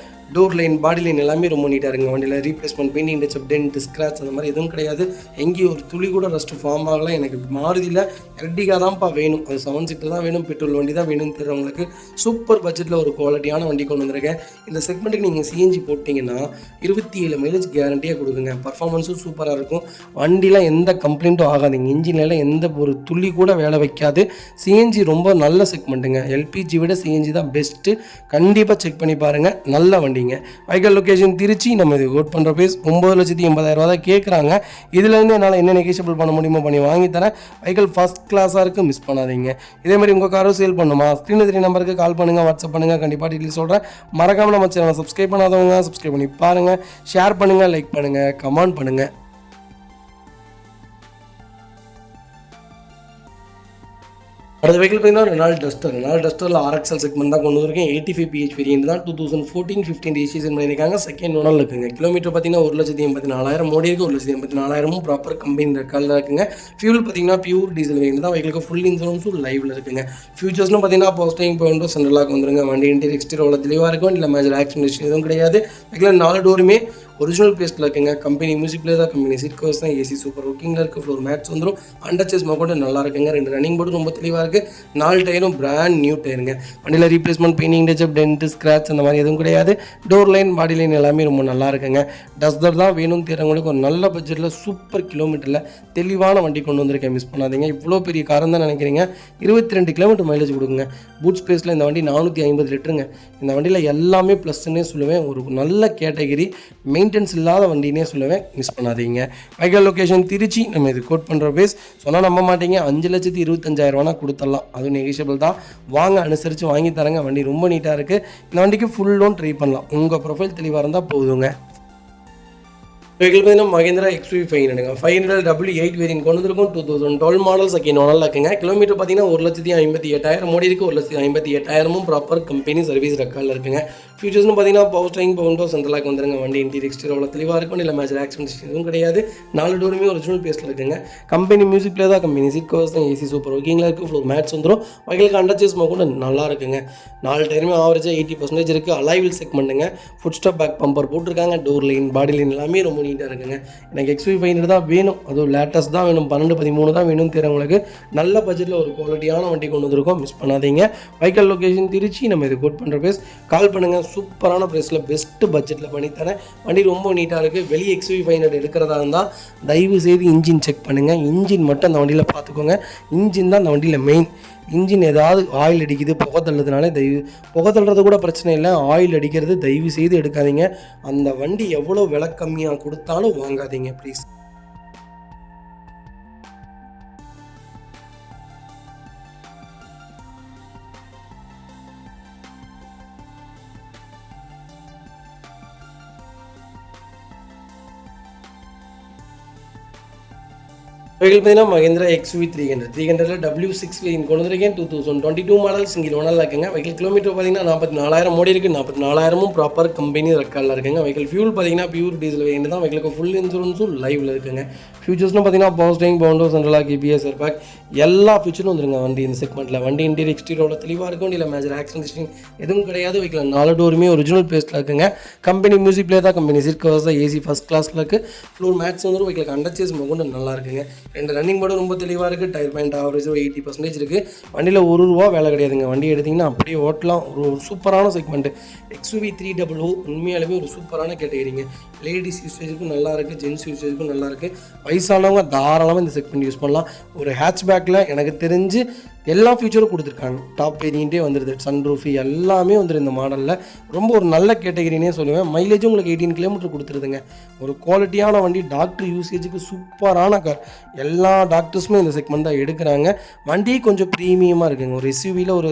டோர் லைன் பாடி லைன் எல்லாமே ரொம்ப நீட்டாக இருக்குங்க. வண்டியில் replacement painting touch up dent scratch அந்த மாதிரி எதுவும் கிடையாது. எங்கேயும் ஒரு துளி கூட ரஸ்ட் ஃபார்ம் ஆகலாம். எனக்கு மாருதியில் எர்டிகா தான்ப்பா வேணும், அது 7 சீட்டர் தான் வேணும், பெட்ரோல் வண்டி தான் வேணும்னு தெரிறவங்களுக்கு சூப்பர் பட்ஜெட்டில் ஒரு குவாலிட்டியான வண்டி கொண்டு வந்திருக்கேன். இந்த செக்மெண்ட்டுக்கு நீங்கள் சிஎன்ஜி போட்டிங்கன்னா 27 மைலேஜ் கேரண்டியாக கொடுக்குங்க. பர்ஃபார்மன்ஸும் சூப்பராக இருக்கும். வண்டியில் எந்த கம்ப்ளைண்ட்டும் ஆகாதுங்க. இன்ஜினில் எந்த ஒரு துளி கூட வேலை வைக்காது. சிஎன்ஜி ரொம்ப நல்ல செக்மெண்ட்டுங்க. எல்பிஜி விட சிஎன்ஜி தான் பெஸ்ட்டு. கண்டிப்பாக செக் பண்ணி பாருங்கள். நல்ல வண்டி. Vehicle location Trichy. நம்ம இது கோட் பண்ணுற பேஸ் 9,80,000 தான் கேட்குறாங்க. இதுலேருந்து என்னால் என்ன நெகோஷியபிள் பண்ண முடியுமோ பண்ணி வாங்கி தரேன். வெஹிக்கிள் ஃபஸ்ட் கிளாஸாக இருக்குது, மிஸ் பண்ணாதீங்க. இதே மாதிரி உங்கள் காரும் சேல் பண்ணுமா, ஸ்க்ரீனில் 3 நம்பருக்கு கால் பண்ணுங்கள், வாட்ஸ்அப் பண்ணுங்கள். கண்டிப்பாக டீட்டெயில் சொல்கிறேன். மறக்காமல் நம்ம சேனலை சப்ஸ்கிரைப் பண்ணாதவங்க சப்ஸ்கிரைப் பண்ணி பாருங்கள். ஷேர் பண்ணுங்கள், லைக் பண்ணுங்கள், கமெண்ட் பண்ணுங்கள். அடுத்த வெஹிக்கிள் பார்த்தீங்கன்னா ரெனால்ட் டஸ்டரில் RXL செக்மெண்ட் தான் கொண்டு வந்திருக்கேன். 85 PH வேரியன்ட் தான். 2014-15 ரெஜிஸ்ட்ரேஷன் பண்ணியிருக்காங்க. செகண்ட் ஓனரில் இருக்குங்க. கிலோமீட்டர் பார்த்தீங்கன்னா 1,84,000 ஓடி இருக்குது. 1,84,000 ப்ராப்பர் கம்பெனி ரெக்கார்டில் இருக்குங்க. ஃபியூல் பார்த்தீங்கன்னா பியூர் டீசல் வேரியன்ட் தான். வெஹிக்கிளுக்கு ஃபுல் இன்சூரன்ஸும் லைவில் இருக்குங்க. ஃபியூச்சர்ஸ்னு பார்த்தீங்கன்னா பவர் ஸ்டீரிங் பவர் விண்டோ சென்ட்ரலாக வந்துருங்க. வண்டி இன்டீரியர் எக்ஸ்டீரியர் தெளிவாக இருக்கும். இல்லை மேஜர் ஆக்சிடென்ட் எதுவும் கிடையாது. வெஹிக்கிள் 4 டோருமே ஒரிஜினல் பேஸ்ட்டில் இருக்குங்க. கம்பெனி மியூசிக் பிளேயர் தான். கம்பெனி சீட் கவர்ஸ் தான். ஏசி சூப்பர் ஒர்க்கிங்கில் இருக்குது. ஃப்ளோர் மேட்ச் வந்துடும். அண்டர்ச்சஸ் மோக்கோட நல்லா இருக்குங்க. 2 ரன்னிங் போர்டு ரொம்ப தெளிவாக இருக்குது. 4 டயரும் பிராண்ட் நியூ டயருங்க. வண்டியில் replacement painting touch up dent scratch அந்த மாதிரி எதுவும் கிடையாது. டோர் லைன் பாடி லைன் எல்லாமே ரொம்ப நல்லா இருக்குங்க. டஸ்டர் தான் வேணும்னு தெரிறவங்களுக்கு ஒரு நல்ல பட்ஜெட்டில் சூப்பர் கிலோமீட்டரில் தெளிவான வண்டி கொண்டு வந்திருக்கேன். மிஸ் பண்ணாதீங்க. இவ்வளோ பெரிய காரம் தான் நினைக்கிறீங்க. 22 கிலோமீட்டர் மைலேஜ் கொடுக்குங்க. பூட் ஸ்பேஸில் இந்த வண்டி 450 லிட்டருங்க. இந்த வண்டியில் எல்லாமே ப்ளஸ்ன்னே சொல்லுவேன். ஒரு நல்ல கேட்டகரி, மெயின்டெனன்ஸ் இல்லாத வண்டினே சொல்லுவேன். மிஸ் பண்ணாதீங்க. Vehicle location Trichy. நம்ம இது கோட் பண்ணுற பேஸ் சொன்னால் நம்ப மாட்டீங்க. 5,25,000 கொடுத்துடலாம். அது நெகிஷியபிள் தான். வாங்க, அனுசரித்து வாங்கி தரேங்க. வண்டி ரொம்ப நீட்டாக இருக்குது. இந்த வண்டிக்கு ஃபுல் லோன் ட்ரை பண்ணலாம். உங்கள் ப்ரொஃபைல் தெளிவாக இருந்தால் போதுங்க. வெஹிக்கிள் பார்த்தீங்கன்னா மஹிந்திரா XUV 500 500 W8 வேரியன்ட் கொண்டு வந்திருக்கும். 2012 மாடல் செகண்ட் ஓனரில் இருக்குங்க. கிலோமீட்டர் பார்த்தீங்கன்னா 1,58,000 ஓடி இருக்குது. 1,58,000 ப்ராப்பர் கம்பெனி சர்வீஸ் ரெக்கார்டில் இருக்குங்க. ஃபியூச்சர்ஸ்னு பார்த்தீங்கன்னா பவர் ஸ்டீரிங் பவர் விண்டோ சென்ட்ரலாக வந்துருங்க. வண்டி இன்டீரியர் எக்ஸ்டீரியர் தெளிவாக இருக்கும். இல்லை மேஜர் ஆக்சிடென்ட் எதுவும் கிடையாது. 4 டோருமே ஒரிஜினல் பேஸ்ட்டில் இருக்குங்க. கம்பெனி மியூசிக் பிளேயர் தான். கம்பெனி சீட் கவர்ஸ் தான். ஏசி சூப்பர் ஒர்க்கிங்கில் இருக்குது. ஃப்ளோர் மேட்ச் வந்துடும். வெஹிக்கிளுக்கு அண்டர்ச்சேஸ் கூட நல்லா இருக்குங்க. 4 டயருமே ஆவரேஜாக 80% இருக்குது. அலைவில் செக்மெண்ட்டுங்க. ஃபுட் ஸ்டாப் பேக் பம்பர் போட்டிருக்காங்க. டோர் லைன் பாடி லைன் எல்லாமே ரொம்ப நீட்டாக இருக்குங்க. எனக்கு XUV 500 தான் வேணும். அதுவும் லேட்டஸ்ட் தான் வேணும். 12-13 தான் வேணும்னு தெரிறவங்களுக்கு நல்ல பட்ஜெட்டில் ஒரு குவாலிட்டியான வண்டி கொண்டு வந்திருக்கோம். மிஸ் பண்ணாதீங்க. Vehicle location Trichy. நம்ம இது கோட் பண்ணுற பேஸ் கால் பண்ணுங்கள். சூப்பரான ப்ரைஸில் பெஸ்ட்டு பட்ஜெட்டில் பண்ணித்தரேன். வண்டி ரொம்ப நீட்டாக இருக்குது. வெளியே XUV 500 எடுக்கிறதா இருந்தால் தயவு செய்து இன்ஜின் செக் பண்ணுங்கள். இன்ஜின் மட்டும் அந்த வண்டியில் பார்த்துக்கோங்க. இன்ஜின் தான் அந்த வண்டியில் மெயின். இன்ஜின் ஏதாவது ஆயில் அடிக்குது, புகை தள்ளுறதுனால புகை தள்ளுறது கூட பிரச்சனை இல்லை. ஆயில் அடிக்கிறது தயவு செய்து எடுக்காதீங்க. அந்த வண்டி எவ்வளோ விலை கம்மியாக கொடுத்தாலும் வாங்காதீங்க ப்ளீஸ். வெஹிக்கிள் பார்த்தீங்கன்னா மஹிந்திரா XUV 300 W6 வேரியன்ட் கொண்டு வந்திருக்கேன். 2022 மாடல் சிங்கிள் ஓனரில் இருக்குங்க. வெஹிக்கிள் கிலோமீட்டர் பார்த்தீங்கன்னா 44,000 ஓடி இருக்குது. 44,000 ப்ராப்பர் கம்பெனி ரெக்கார்டில் இருக்குங்க. வெஹிக்கிள் ஃபியூல் பார்த்தீங்கன்னா பியூர் டீசல் வேரியன்ட் தான். வெஹிக்கிளுக்கு ஃபுல் இன்சூரன்ஸும் லைவில் இருக்குங்க. ஃபியூச்சர்ஸ்னு பார்த்தீங்கன்னா பவர் ஸ்டீரிங் பவர் விண்டோ சென்ட்ரலாக ABS ஏர்பேக் எல்லா ஃபியூச்சரும் வந்துருங்க வண்டி இந்த செக்மெண்ட்டில். வண்டி இன்டீரியர் எக்ஸ்டீரியர் தெளிவாக இருக்கும். இல்லை மேஜர் ஆக்சிடென்ட் எதுவும் கிடையாது. வெஹிக்கிள் 4 டோருமே ஒரிஜினல் பேஸ்ட்டில் இருக்குங்க. கம்பெனி மியூசிக் பிளேயர் தான். கம்பெனி சீட் கவர்ஸ் தான். ஏசி ஃபஸ்ட் கிளாஸில் இருக்குது. ஃப்ளோர் மேட்ச் வந்துடும். வெஹிக்கிளுக்கு அண்டர்ச்சேஸ் மகுண்டு நல்லா இருக்குங்க. 2 ரன்னிங் போர்டு ரொம்ப தெளிவாக இருக்குது. டயர் பாயிண்ட் ஆவரேஜ் 80% இருக்குது. வண்டியில் ₹1 வேலை கிடையாதுங்க. வண்டி எடுத்திங்கன்னா அப்படியே ஓட்டலாம். ஒரு சூப்பரான செக்மெண்ட்டு. XUV 300 உண்மையாலுமே ஒரு சூப்பரான கேட்டகரிங்க. லேடிஸ் யூசேஜுக்கும் நல்லா இருக்குது. ஜென்ஸ் யூசேஜுக்கும் நல்லா இருக்குது. வயசானவங்க தாராளமாக இந்த செக்மெண்ட் யூஸ் பண்ணலாம். ஒரு ஹேட்ச்பேக்கில் எனக்கு தெரிஞ்சு எல்லா ஃபியூச்சரும் கொடுத்துருக்காங்க. டாப் வேரியண்ட்டே வந்துடுது, சன்ரூஃப் எல்லாமே வந்துடும் இந்த மாடலில். ரொம்ப ஒரு நல்ல கேட்டகரினே சொல்லுவேன். மைலேஜும் உங்களுக்கு 18 கிலோமீட்டர் கொடுத்துருதுங்க. ஒரு குவாலிட்டியான வண்டி, டாக்டர் யூசேஜுக்கு சூப்பரான கார். எல்லா டாக்டர்ஸுமே இந்த செக்மெண்ட் தான் எடுக்கிறாங்க. வண்டி கொஞ்சம் ப்ரீமியமாக இருக்குங்க. ஒரு எஸ்யூவியில் ஒரு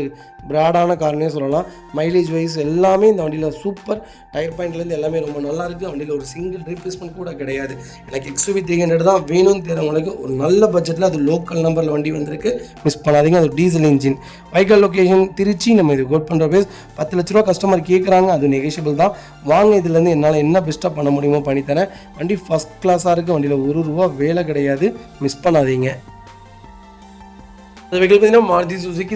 பிராடான கார்னே சொல்லலாம். மைலேஜ் வைஸ் எல்லாமே இந்த வண்டியில் சூப்பர். டயர் பாயிண்ட்லேருந்து எல்லாமே ரொம்ப நல்லாயிருக்கு. வண்டியில் ஒரு சிங்கிள் ரீப்ளேஸ்மெண்ட் கூட கிடையாது. எனக்கு XUV 300 தான் வேணும்னு தெரிஞ்சவங்களுக்கு ஒரு நல்ல பட்ஜெட்டில் அது லோக்கல் நம்பரில் வண்டி வந்திருக்கு, மிஸ் பண்ணாதீங்க. அது டீசல் இன்ஜின். வைக்கல் லொக்கேஷன் திருச்சி. நம்ம இது கோட் பண்ணுற பேஸ் 10 லட்ச ரூபா கஸ்டமர் கேட்குறாங்க. அது நெகோஷியபிள் தான். வாங்க, இதுலேருந்து என்னால் என்ன பெஸ்ட்டாக பண்ண முடியுமோ பண்ணித்தரேன். வண்டி ஃபஸ்ட் கிளாஸாக இருக்குது. வண்டியில் ₹1 வேலை கிடையாது, மிஸ் பண்ணாதீங்க. அந்த வெஹிக்கிள் பார்த்தீங்கன்னா மாருதி சுசுகி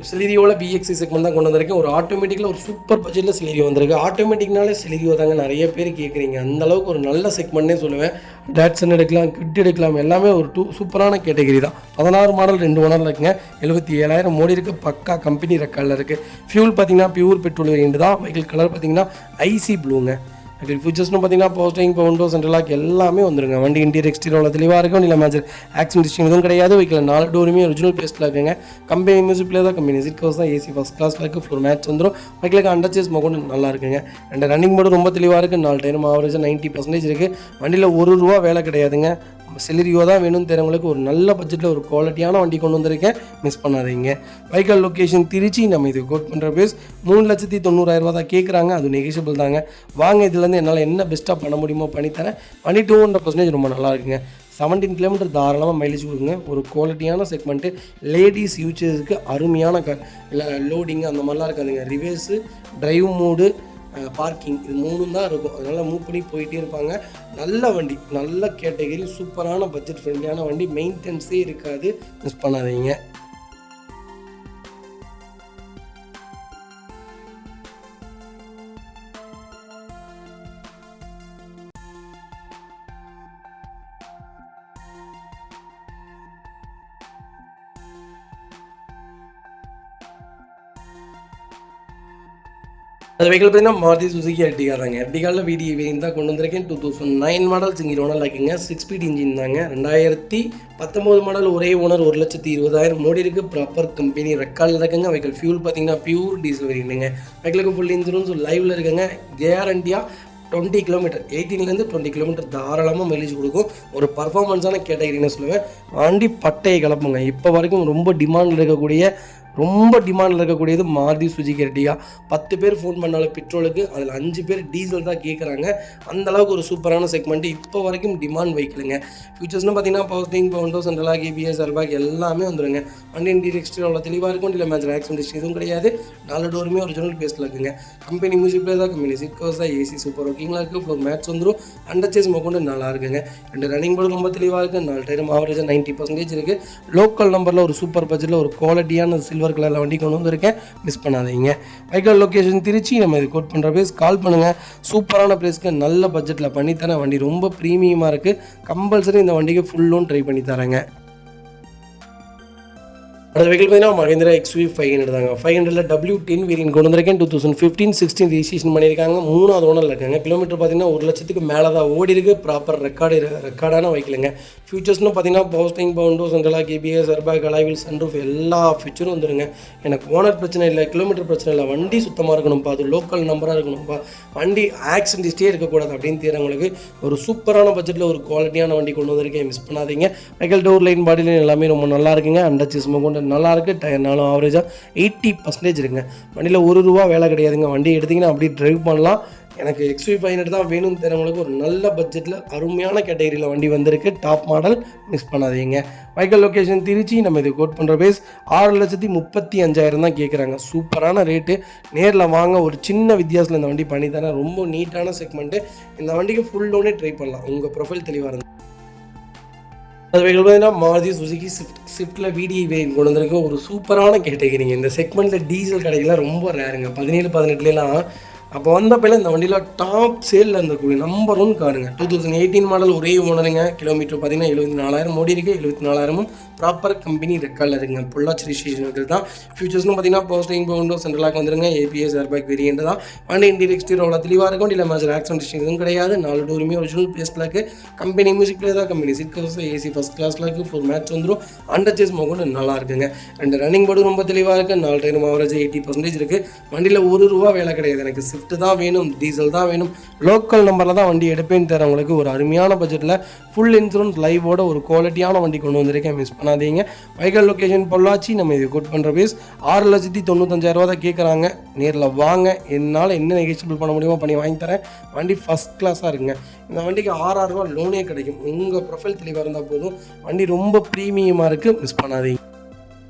செலிரியோவில் BX செக்மெண்ட் தான் கொண்டு வந்திருக்கேன். ஒரு ஆட்டோமேட்டிக்கில் ஒரு சூப்பர் பட்ஜெட்டில் செலிரியோ வந்திருக்கு. ஆட்டோமேட்டிக்னாலே செலிரியோ தாங்க நிறைய பேர் கேட்குறீங்க. அந்தளவுக்கு ஒரு நல்ல செக்மெண்ட்னே சொல்லுவேன். டாட்சன் எடுக்கலாம், கிட் எடுக்கலாம், எல்லாமே ஒரு சூப்பரான கேட்டகரி தான். 16 மாடல் 2 ஓனரில் இருக்குங்க. 77,000 ஓடி இருக்குது. பக்கா கம்பெனி ரெக்கார்டில் இருக்குது. ஃபியூல் பார்த்தீங்கன்னா பியூர் பெட்ரோல் வேரியண்ட் தான். வெஹிக்கிள் கலர் பார்த்தீங்கன்னா ஐசி ப்ளூங்க. ஃபியூச்சர்ஸ்னு பார்த்தீங்கன்னா பவர்ஸ்டரிங், விண்டோ, சென்ட்ரல் லாக் எல்லாமே வந்துருங்க. வண்டி இன்டீரியர் எக்ஸ்டீரியர் தெளிவாக இருக்கும். வண்டியில் மேஜர் ஆக்சிடென்ட் ஹிஸ்ட்ரி எதுவும் கிடையாது. வெஹிக்கில் 4 டோருமே ஒரிஜினல் பேஸ்ட்டில் இருக்குங்க. கம்பெனி மியூசிக் பிளேயர் தான், கம்பெனி சீட் கவர்ஸ் தான், ஏசி ஃபஸ்ட் கிளாஸில் இருக்குது. ஃப்ளோர் மேட்ச் வந்துடும். வெஹிக்கிலுக்கு அண்டர் சேஸ் மோட் நல்லா இருக்குங்க. அண்ட் ரன்னிங் மோடு ரொம்ப தெளிவாக இருக்குது. 4 டைம் ஆவரேஜாக 90% இருக்குது. வண்டியில் ₹1 வேலை கிடையாதுங்க. செலிரியோ தான் வேணும்னு தெரிஞ்சவங்களுக்கு ஒரு நல்ல பட்ஜெட்டில் ஒரு குவாலிட்டியான வண்டி கொண்டு வந்திருக்கேன், மிஸ் பண்ணாதீங்க. வைக்கல் லொக்கேஷன் திருச்சி. நம்ம இது கோட் பண்ணுற பேஸ் 3,90,000 தான் கேட்குறாங்க. அது நெகோஷியபிள் தாங்க. வாங்க, இதுலேருந்து என்னால் என்ன பெஸ்ட்டாக பண்ண முடியுமோ பண்ணித்தரேன். வண்டி 200% ரொம்ப நல்லா இருக்குங்க. 17 கிலோமீட்டர் தாராளமாக மைலேஜ் கொடுக்குங்க. ஒரு குவாலிட்டியான செக்மெண்ட்டு. லேடிஸ் யூச்சர்ஸுக்கு அருமையான கார். இல்லை லோடிங் அந்த மாதிரிலாம் இருக்காதுங்க. ரிவர்ஸு, டிரைவ் மோடு, பார்க்கிங், இது 3 தான் இருக்கும். அதனால் மூவ் பண்ணி போயிட்டே இருப்பாங்க. நல்ல வண்டி, நல்ல கேட்டகரி, சூப்பரான பட்ஜெட் ஃப்ரெண்ட்லியான வண்டி. மெயின்டெனன்ஸே இருக்காது, மிஸ் பண்ணாதீங்க. அந்த வெஹிக்கிள் பார்த்தீங்கன்னா மாருதி சுசுகி எர்டிகா தாங்க. எர்டிகாவில் VDI வேரியன்ட் தான் கொண்டு வந்திருக்கேன். 2009 மாடல் சிங்கிள் ஓனர் இருக்குங்க. 6 ஸ்பீட் இன்ஜின் தாங்க. 2019 மாடல் ஒரே ஓனர் 1,20,000 ஓடி இருக்குது. ப்ராப்பர் கம்பெனி ரெக்கார்டில் இருக்குங்க. வெஹிக்கிள் ஃபியூல் பார்த்தீங்கன்னா பியூர் டீசல் வேரியண்ட்டுங்க. வெஹிக்கிளுக்கு ஃபுல் இன்சூரன்ஸ் லைவில் இருக்குங்க. கேரண்டியாக 20 கிலோமீட்டர் 18லேருந்து 20 கிலோமீட்டர் தாராளமாக மைலேஜ் கொடுக்கும். ஒரு பர்ஃபார்மன்ஸான கேட்டகரின்னு சொல்லுவேன். வண்டி பட்டையை கலப்புங்க. இப்போ வரைக்கும் ரொம்ப டிமாண்டில் இருக்கக்கூடியது மாருதி சுசுகி எர்டிகா. 10 பேர் ஃபோன் பண்ணாலும் பெட்ரோலுக்கு, அதில் 5 பேர் டீசல் தான் கேட்குறாங்க. அந்தளவுக்கு ஒரு சூப்பரான செக்மெண்ட் இப்போ வரைக்கும் டிமாண்ட் வெஹிக்கிளுங்க. ஃபியூச்சர்ஸ்னு பார்த்தீங்கன்னா power steering, window, central lock, ABS, airbag எல்லாமே வந்துருங்க. வண்டி இன்டீரியர் எக்ஸ்டீரியர் தெளிவாக இருக்கும். இல்லை மேஜர் ஆக்சிடென்ட் ஹிஸ்ட்ரி எதுவும் கிடையாது. 4 டோருமே ஒரிஜினல் பேஸ்ட்டில் இருக்குங்க. கம்பெனி மியூசிக் பிளேயர் தான், கம்பெனி சீட் கவர்ஸ் தான், ஏசி சூப்பர் ஒர்க்கிங்கில் இருக்குது. ஃப்ளோர் மேட்ச் வந்துடும். அண்டர் சேஸ் மோட் நல்லா இருக்குங்க. 2 ரன்னிங் போர்டு ரொம்ப தெளிவாக இருக்குது. 4 டைம் ஆவரேஜாக 90% இருக்குது. லோக்கல் நம்பரில் ஒரு சூப்பர் பட்ஜெட்டில் ஒரு குவாலிட்டியான சில்வர் கலரில் வண்டி கொண்டு வந்திருக்கேன், மிஸ் பண்ணாதீங்க. வைக்கல் லொக்கேஷன் திருச்சி. நம்ம இது கோட் பண்ணுற பேஸ் கால் பண்ணுங்கள். சூப்பரான ப்ரைஸ்க்கு நல்ல பட்ஜெட்டில் பண்ணித்தரேன். வண்டி ரொம்ப ப்ரீமியமாக இருக்குது. கம்பல்சரி இந்த வண்டிக்கு ஃபுல் லோன் ட்ரை பண்ணி தரேங்க. அடுத்த வெஹிக்கிள் பார்த்தீங்கன்னா மஹேந்திரா XUV 500 தாங்க. 500ல் W10 வேரியன்ட் கொண்டு வந்திருக்கேன். 2015-16 ரெஜிஸ்ட்ரேஷன் பண்ணியிருக்காங்க. 3வது ஓனரில் இருக்காங்க. கிலோமீட்டர் பார்த்தீங்கன்னா 1 லட்சத்துக்கு மேலே தான் ஓடி இருக்குது. ப்ராப்பர் ரெக்கார்டான வெஹிக்கிளுங்க. ஃபியூச்சர்ஸ்னு பார்த்தீங்கன்னா power steering, window, central lock, ABS, airbag, alloy wheel, sunroof எல்லா ஃபியூச்சரும் வந்துருங்க. எனக்கு ஓனர் பிரச்சனை இல்லை, கிலோமீட்டர் பிரச்சனை இல்லை, வண்டி சுத்தமாக இருக்கணும்ப்பா, அது லோக்கல் நம்பராக இருக்கணும்ப்பா, வண்டி ஆக்சிடென்ட் ஹிஸ்ட்ரியே இருக்கக்கூடாது அப்படின்னு தெரியுறவங்களுக்கு ஒரு சூப்பரான பட்ஜெட்டில் ஒரு குவாலிட்டியான வண்டி கொண்டு வந்திருக்கேன், மிஸ் பண்ணாதீங்க. வெஹிக்கிள் டோர் லைன், பாடி லைன் எல்லாமே ரொம்ப நல்லா இருக்குங்க. அண்டர் சேஸ் கொண்டு நல்லாயிருக்கு. டயர் 4 ஆவரேஜாக 80% இருக்குங்க. வண்டியில் ₹1 வேலை கிடையாதுங்க. வண்டி எடுத்திங்கன்னா அப்படியே ட்ரைவ் பண்ணலாம். எனக்கு XUV 500 தான் வேணும்னு தெரிஞ்சவங்களுக்கு ஒரு நல்ல பட்ஜெட்டில் அருமையான கேட்டகரியில் வண்டி வந்திருக்கு. டாப் மாடல், மிஸ் பண்ணாதீங்க. வைக்கல் லொக்கேஷன் திருச்சி. நம்ம இது கோட் பண்ணுற பேஸ் 6,35,000 தான் கேட்குறாங்க. சூப்பரான ரேட்டு. நேரில் வாங்க, ஒரு சின்ன வித்தியாசத்தில் இந்த வண்டி பண்ணித்தரேன். ரொம்ப நீட்டான செக்மெண்ட்டு. இந்த வண்டிக்கு ஃபுல் லோனே ட்ரை பண்ணலாம். உங்கள் ப்ரொஃபைல் தெளிவாக இருந்தால். அது வெஹிக்கிள் பார்த்தீங்கன்னா மாருதி சுசுகி ஸ்விஃப்ட்டில் VDI வேரியன்ட் கொண்டு வந்திருக்கு. ஒரு சூப்பரான கேட்டகரிங்க. இந்த செக்மெண்ட்டில் டீசல் கிடைக்கல ரொம்ப ரேருங்க. 17-18லாம் அப்போ வந்தப்போ இந்த வண்டியில் டாப் சேலில் இருந்தக்கூடிய நம்பர் 1 காருங்க. 2018 மாடல் ஒரே ஓனருங்க. கிலோமீட்டர் பார்த்தீங்கன்னா 74,000 ஓடி இருக்குது. 74,000 ப்ராப்பர் கம்பெனி ரெக்கார்டில் இருக்குங்க. பொள்ளாச்சி ரிஜிஸ்ட்ரேஷன் தான். ஃபியூச்சர்ஸ்னு பார்த்தீங்கன்னா போஸ்டிங் விண்டோ சென்ட்ரலாக வந்துருங்க. ஏபிஎஸ் ஏர்பேக் வேரியன்ட் தான். வண்டி இன்டீரியர் எக்ஸ்டீரியர் அவ்வளோ தெளிவாக இருக்கும். இல்லை மேஜர் ஆக்சிடென்ட் எதுவும் கிடையாது. 4 டோருமே ஒரிஜினல் பிளேஸில் இருக்குது. கம்பெனி மியூசிக் பிளே தான். Company seat covers AC first கிளாஸில் இருக்குது. 4 மேட்ச் வந்துடும். அண்டர் சேஸ் மோகன் நல்லா இருக்குங்க. 2 ரன்னிங் போர்டு ரொம்ப தெளிவாக இருக்குது. 4 டயரும் ஆவரேஜ் 80% இருக்குது. வண்டியில் ₹1 வேலை கிடையாது. எனக்கு ஸ்விஃப்ட் தான் வேணும், டீசல் தான் வேணும், லோக்கல் நம்பரில் தான் வண்டி எடுப்பேன்னு தரவங்களுக்கு ஒரு அருமையான பட்ஜெட்டில் ஃபுல் இன்சூரன்ஸ் லைவோட ஒரு குவாலிட்டியான வண்டி கொண்டு வந்திருக்கேன். மிஸ் பண்ணாதீங்க. வைக்கல் லொக்கேஷன் பொள்ளாச்சி. நம்ம இது குட் பண்ணுற பேஸ் 6,95,000 தான் கேட்குறாங்க. நேரில் வாங்க. என்னால் என்ன நெகோஷியபிள் பண்ண முடியுமோ பண்ணி வாங்கி தரேன். வண்டி ஃபஸ்ட் கிளாஸாக இருக்குங்க. இந்த வண்டிக்கு ₹6,000 லோனே கிடைக்கும். உங்கள் ப்ரொஃபைல் தெளிவாக இருந்தால் போதும். வண்டி ரொம்ப ப்ரீமியமாக இருக்குது. மிஸ் பண்ணாதீங்க.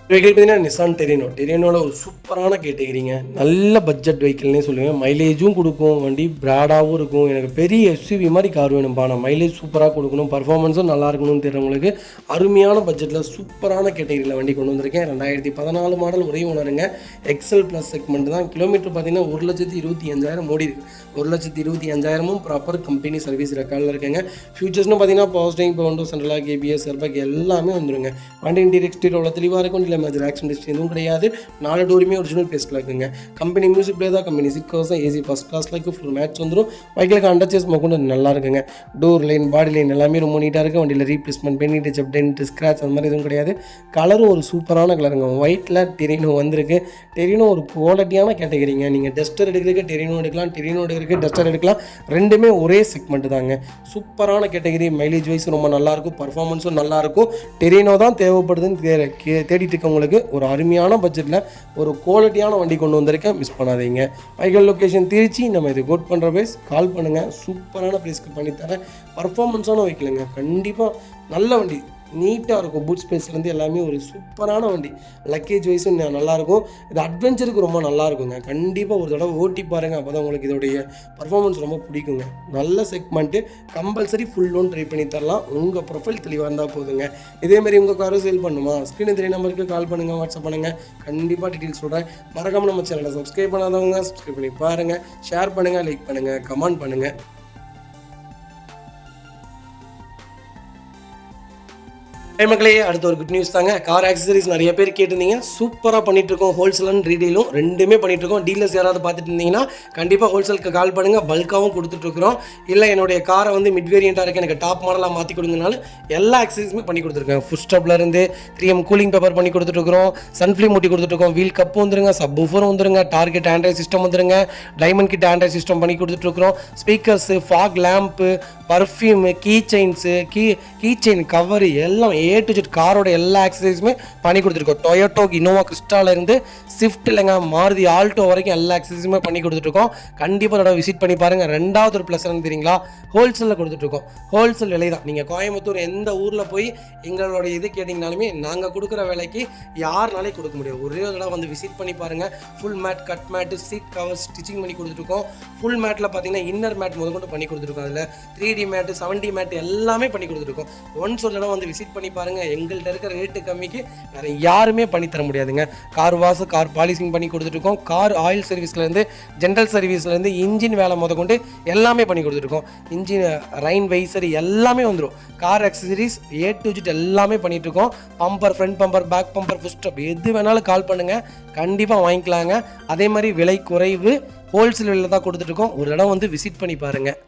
வெஹிக்கிள் பார்த்தீங்கன்னா நிசான் டெரினோவில் ஒரு சூப்பரான கேட்டகிரிங்க. நல்ல பட்ஜெட் வெஹிக்கிள்னே சொல்லுவேன். மைலேஜும் கொடுக்கும். வண்டி பிராடாகவும் இருக்கும். எனக்கு பெரிய எஸ்யூவி மாதிரி கார் வேணும்ப்பா. நான் மைலேஜ் சூப்பராக கொடுக்கணும், பர்ஃபார்மன்ஸும் நல்லா இருக்கணும்னு தெரிஞ்சவங்களுக்கு அருமையான பட்ஜெட்டில் சூப்பரான கேட்டகிரியில் வண்டி கொண்டு வந்திருக்கேன். 2014 மாடல் ஒரே ஓனருங்க. எக்ஸல் ப்ளஸ் செக்மெண்ட் தான். கிலோமீட்டர் பார்த்தீங்கன்னா 1,25,000 ஓடி இருக்குது. 1,25,000 ப்ராப்பர் கம்பெனி சர்வீஸ் ரெக்கார்டில் இருக்குங்க. ஃபியூச்சர்ஸ்னு பார்த்தீங்கன்னா போஸ்டிங் விண்டோ சென்ட்ரலாக ஏபிஎஸ் ஏர்பேக் எல்லாமே வந்துருங்க. வண்டி இன்டீரியர் எக்ஸ்டீரியர் அவ்வளோ தெளிவாக இருக்கும். இல்லை மேஜர் ஆக்சிடென்ட் எதுவும் கிடையாது. 4 டோருமே ஒரிஜினல் பிளேஸில் இருக்குங்க. கம்பெனி மியூசிக் பிளே தான். Company seat covers AC first கிளாஸில் இருக்குது. ஃபுல் மேட்ச் வந்துடும். பைக்கில் அண்டர் சேஸ் மோகன் நல்லா இருக்குங்க. டோர் லைன் பாடி லைன் எல்லாமே ரொம்ப நீட்டாக இருக்குது. வண்டியில் replacement Beni touch tent scratch அந்த மாதிரி எதுவும் கிடையாது. கலரும் ஒரு சூப்பரான கலருங்க. ஒயிட்டில் டெரினோ வந்திருக்கு. டெரினோ ஒரு குவாலிட்டியான கேட்டகரிங்க. நீங்கள் டஸ்டர் எடுக்கிறதுக்கு டெரினோ எடுக்கலாம், டெரினோ எடுக்கிறதுக்கு டஸ்டர் எடுக்கலாம். ரெண்டுமே ஒரே செக்மெண்ட் தாங்க. சூப்பரான கேட்டகரி. மைலேஜ் வைஸ் ரொம்ப நல்லாயிருக்கும். பர்ஃபார்மன்ஸும் நல்லாயிருக்கும். டெரினோ தான் தேவைப்படுதுன்னு தேடிட்டு இருக்கவங்களுக்கு ஒரு அருமையான பட்ஜெட்டில் ஒரு குவாலிட்டியான வண்டி கொண்டு வந்திருக்கேன். மிஸ் பண்ணாதீங்க. வைக்கல் லொக்கேஷன் திருச்சி. நம்ம இது கோட் பண்ணுற பேஸ் கால் பண்ணுங்கள். சூப்பரான ப்ரைஸ்க்கு பண்ணித்தரேன். பர்ஃபார்மன்ஸான வைக்கலுங்க. கண்டிப்பாக நல்ல வண்டி. நீட்டாக இருக்கும். பூட் ஸ்பேஸ்லேருந்து எல்லாமே ஒரு சூப்பரான வண்டி. லக்கேஜ் வைஸும் நல்லாயிருக்கும். இது அட்வென்ச்சருக்கு ரொம்ப நல்லாயிருக்குங்க. கண்டிப்பாக ஒரு தடவை ஓட்டி பாருங்கள். அப்போ தான் உங்களுக்கு இதோடைய பர்ஃபார்மன்ஸ் ரொம்ப பிடிக்குங்க. நல்ல segment. Compulsory full loan try பண்ணி தரலாம். உங்கள் ப்ரொஃபைல் தெளிவாக இருந்தால் போதுங்க. இதேமாதிரி உங்கள் காரும் சேல் பண்ணுமா? ஸ்க்ரீன் 3 நம்பருக்கு கால் பண்ணுங்கள், வாட்ஸ்அப் பண்ணுங்கள். கண்டிப்பாக டீட்டெயில்ஸ் சொல்கிறேன். மறக்காமல் நம்ம சேனலை சப்ஸ்கிரைப் பண்ணாதவங்க சப்ஸ்கிரைப் பண்ணி பாருங்கள். ஷேர் பண்ணுங்கள், லைக் பண்ணுங்கள், கமெண்ட் பண்ணுங்கள். மக்களே, அடுத்த ஒரு குட் நியூஸ் தாங்க. கார் ஆக்சசரிஸ் நிறைய பேர் கேட்டிருந்தீங்க. சூப்பராக பண்ணிகிட்ருக்கோம். ஹோல்சேல் அண்ட் ரீடெயிலும் ரெண்டுமே பண்ணிகிட்ருக்கோம். டீலர்ஸ் யாராவது பார்த்துட்டு இருந்தீங்கன்னா கண்டிப்பாக ஹோல்சேலுக்கு கால் பண்ணுங்கள். பல்காகவும் கொடுத்துட்ருக்குறோம். இல்லை என்னுடைய காரை வந்து மிட் வேரியண்ட்டாக இருக்குது, எனக்கு டாப் மாடலாக மாற்றி கொடுங்கனாலும் எல்லா ஆக்சசரிஸுமே பண்ணி கொடுத்துருக்கேன். ஃபுட் ஸ்டாப்லேருந்து 3M கூலிங் பேப்பர் பண்ணி கொடுத்துட்ருக்குறோம். சன்ஃப்ளேம் மூட்டி கொடுத்துட்ருக்கோம். வீல் கப்பு வந்துருங்க. சப் ஊஃபரும் வந்துருங்க. டார்கெட் ஆண்ட்ராய்ட் சிஸ்டம் வந்துருங்க. டைமண்ட் கிட் ஆண்ட்ராய்ட் சிஸ்டம் பண்ணி கொடுத்துட்ருக்குறோம். Speakers, fog lamp, perfume, key chains, key chain cover எல்லாம் A to Z காரோட எல்லா ஆக்சசரிஸுமே பண்ணி கொடுத்துருக்கோம். டொயோட்டோ, இனோவா கிறிஸ்டாலேருந்து ஸ்விஃப்ட் இல்லைங்க மாருதி ஆல்டோ வரைக்கும் எல்லா ஆக்சசரிஸுமே பண்ணி கொடுத்துட்ருக்கோம். கண்டிப்பாக அதோட விசிட் பண்ணி பாருங்கள். ரெண்டாவது ஒரு ப்ளஸ் என்ன தெரியுங்களா? ஹோல்சேலில் கொடுத்துட்ருக்கோம். ஹோல்சேல் விலை தான். நீங்கள் கோயம்புத்தூர் எந்த ஊரில் போய் எங்களோட இது கேட்டிங்கனாலுமே நாங்கள் கொடுக்குற விலைக்கு யாருனாலே கொடுக்க முடியும். ஒரே ஒரு தடவை வந்து விசிட் பண்ணி பாருங்கள். Full mat, cut mat, seat cover stitching பண்ணி கொடுத்துட்ருக்கோம். ஃபுல் மேட்டில் பார்த்தீங்கன்னா இன்னர் மேட் முதற்கொண்டு பண்ணி கொடுத்துருக்கோம். அதில் 3D மேட்டு, 7D மேட்டு எல்லாமே பண்ணி கொடுத்துருக்கோம். ஒன்ஸ் ஒரு தடவை வந்து விசிட் பண்ணி பாருங்கள். எங்கள்கிட்ட இருக்கிற ரேட்டு கம்மிக்கு வேறு யாருமே பண்ணி தர முடியாதுங்க. கார் வாஷ், கார் பாலிசிங் பண்ணி கொடுத்துட்ருக்கோம். கார் ஆயில் சர்வீஸ்லேருந்து, ஜென்ரல் சர்வீஸ்லேருந்து, இன்ஜின் வேலை முதற்கொண்டு எல்லாமே பண்ணி கொடுத்துருக்கோம். இன்ஜின் ரைன் வைசர் எல்லாமே வந்துடும். Car accessories A to Z எல்லாமே பண்ணிகிட்ருக்கோம். Bumper, front bumper, back bumper, foot step எது வேணாலும் கால் பண்ணுங்கள். கண்டிப்பாக வாங்கிக்கலாங்க. அதே மாதிரி விலை குறைவு. ஹோல்சேல் விலையில் தான் கொடுத்துட்ருக்கோம். ஒரு இடம் வந்து விசிட் பண்ணி பாருங்கள்.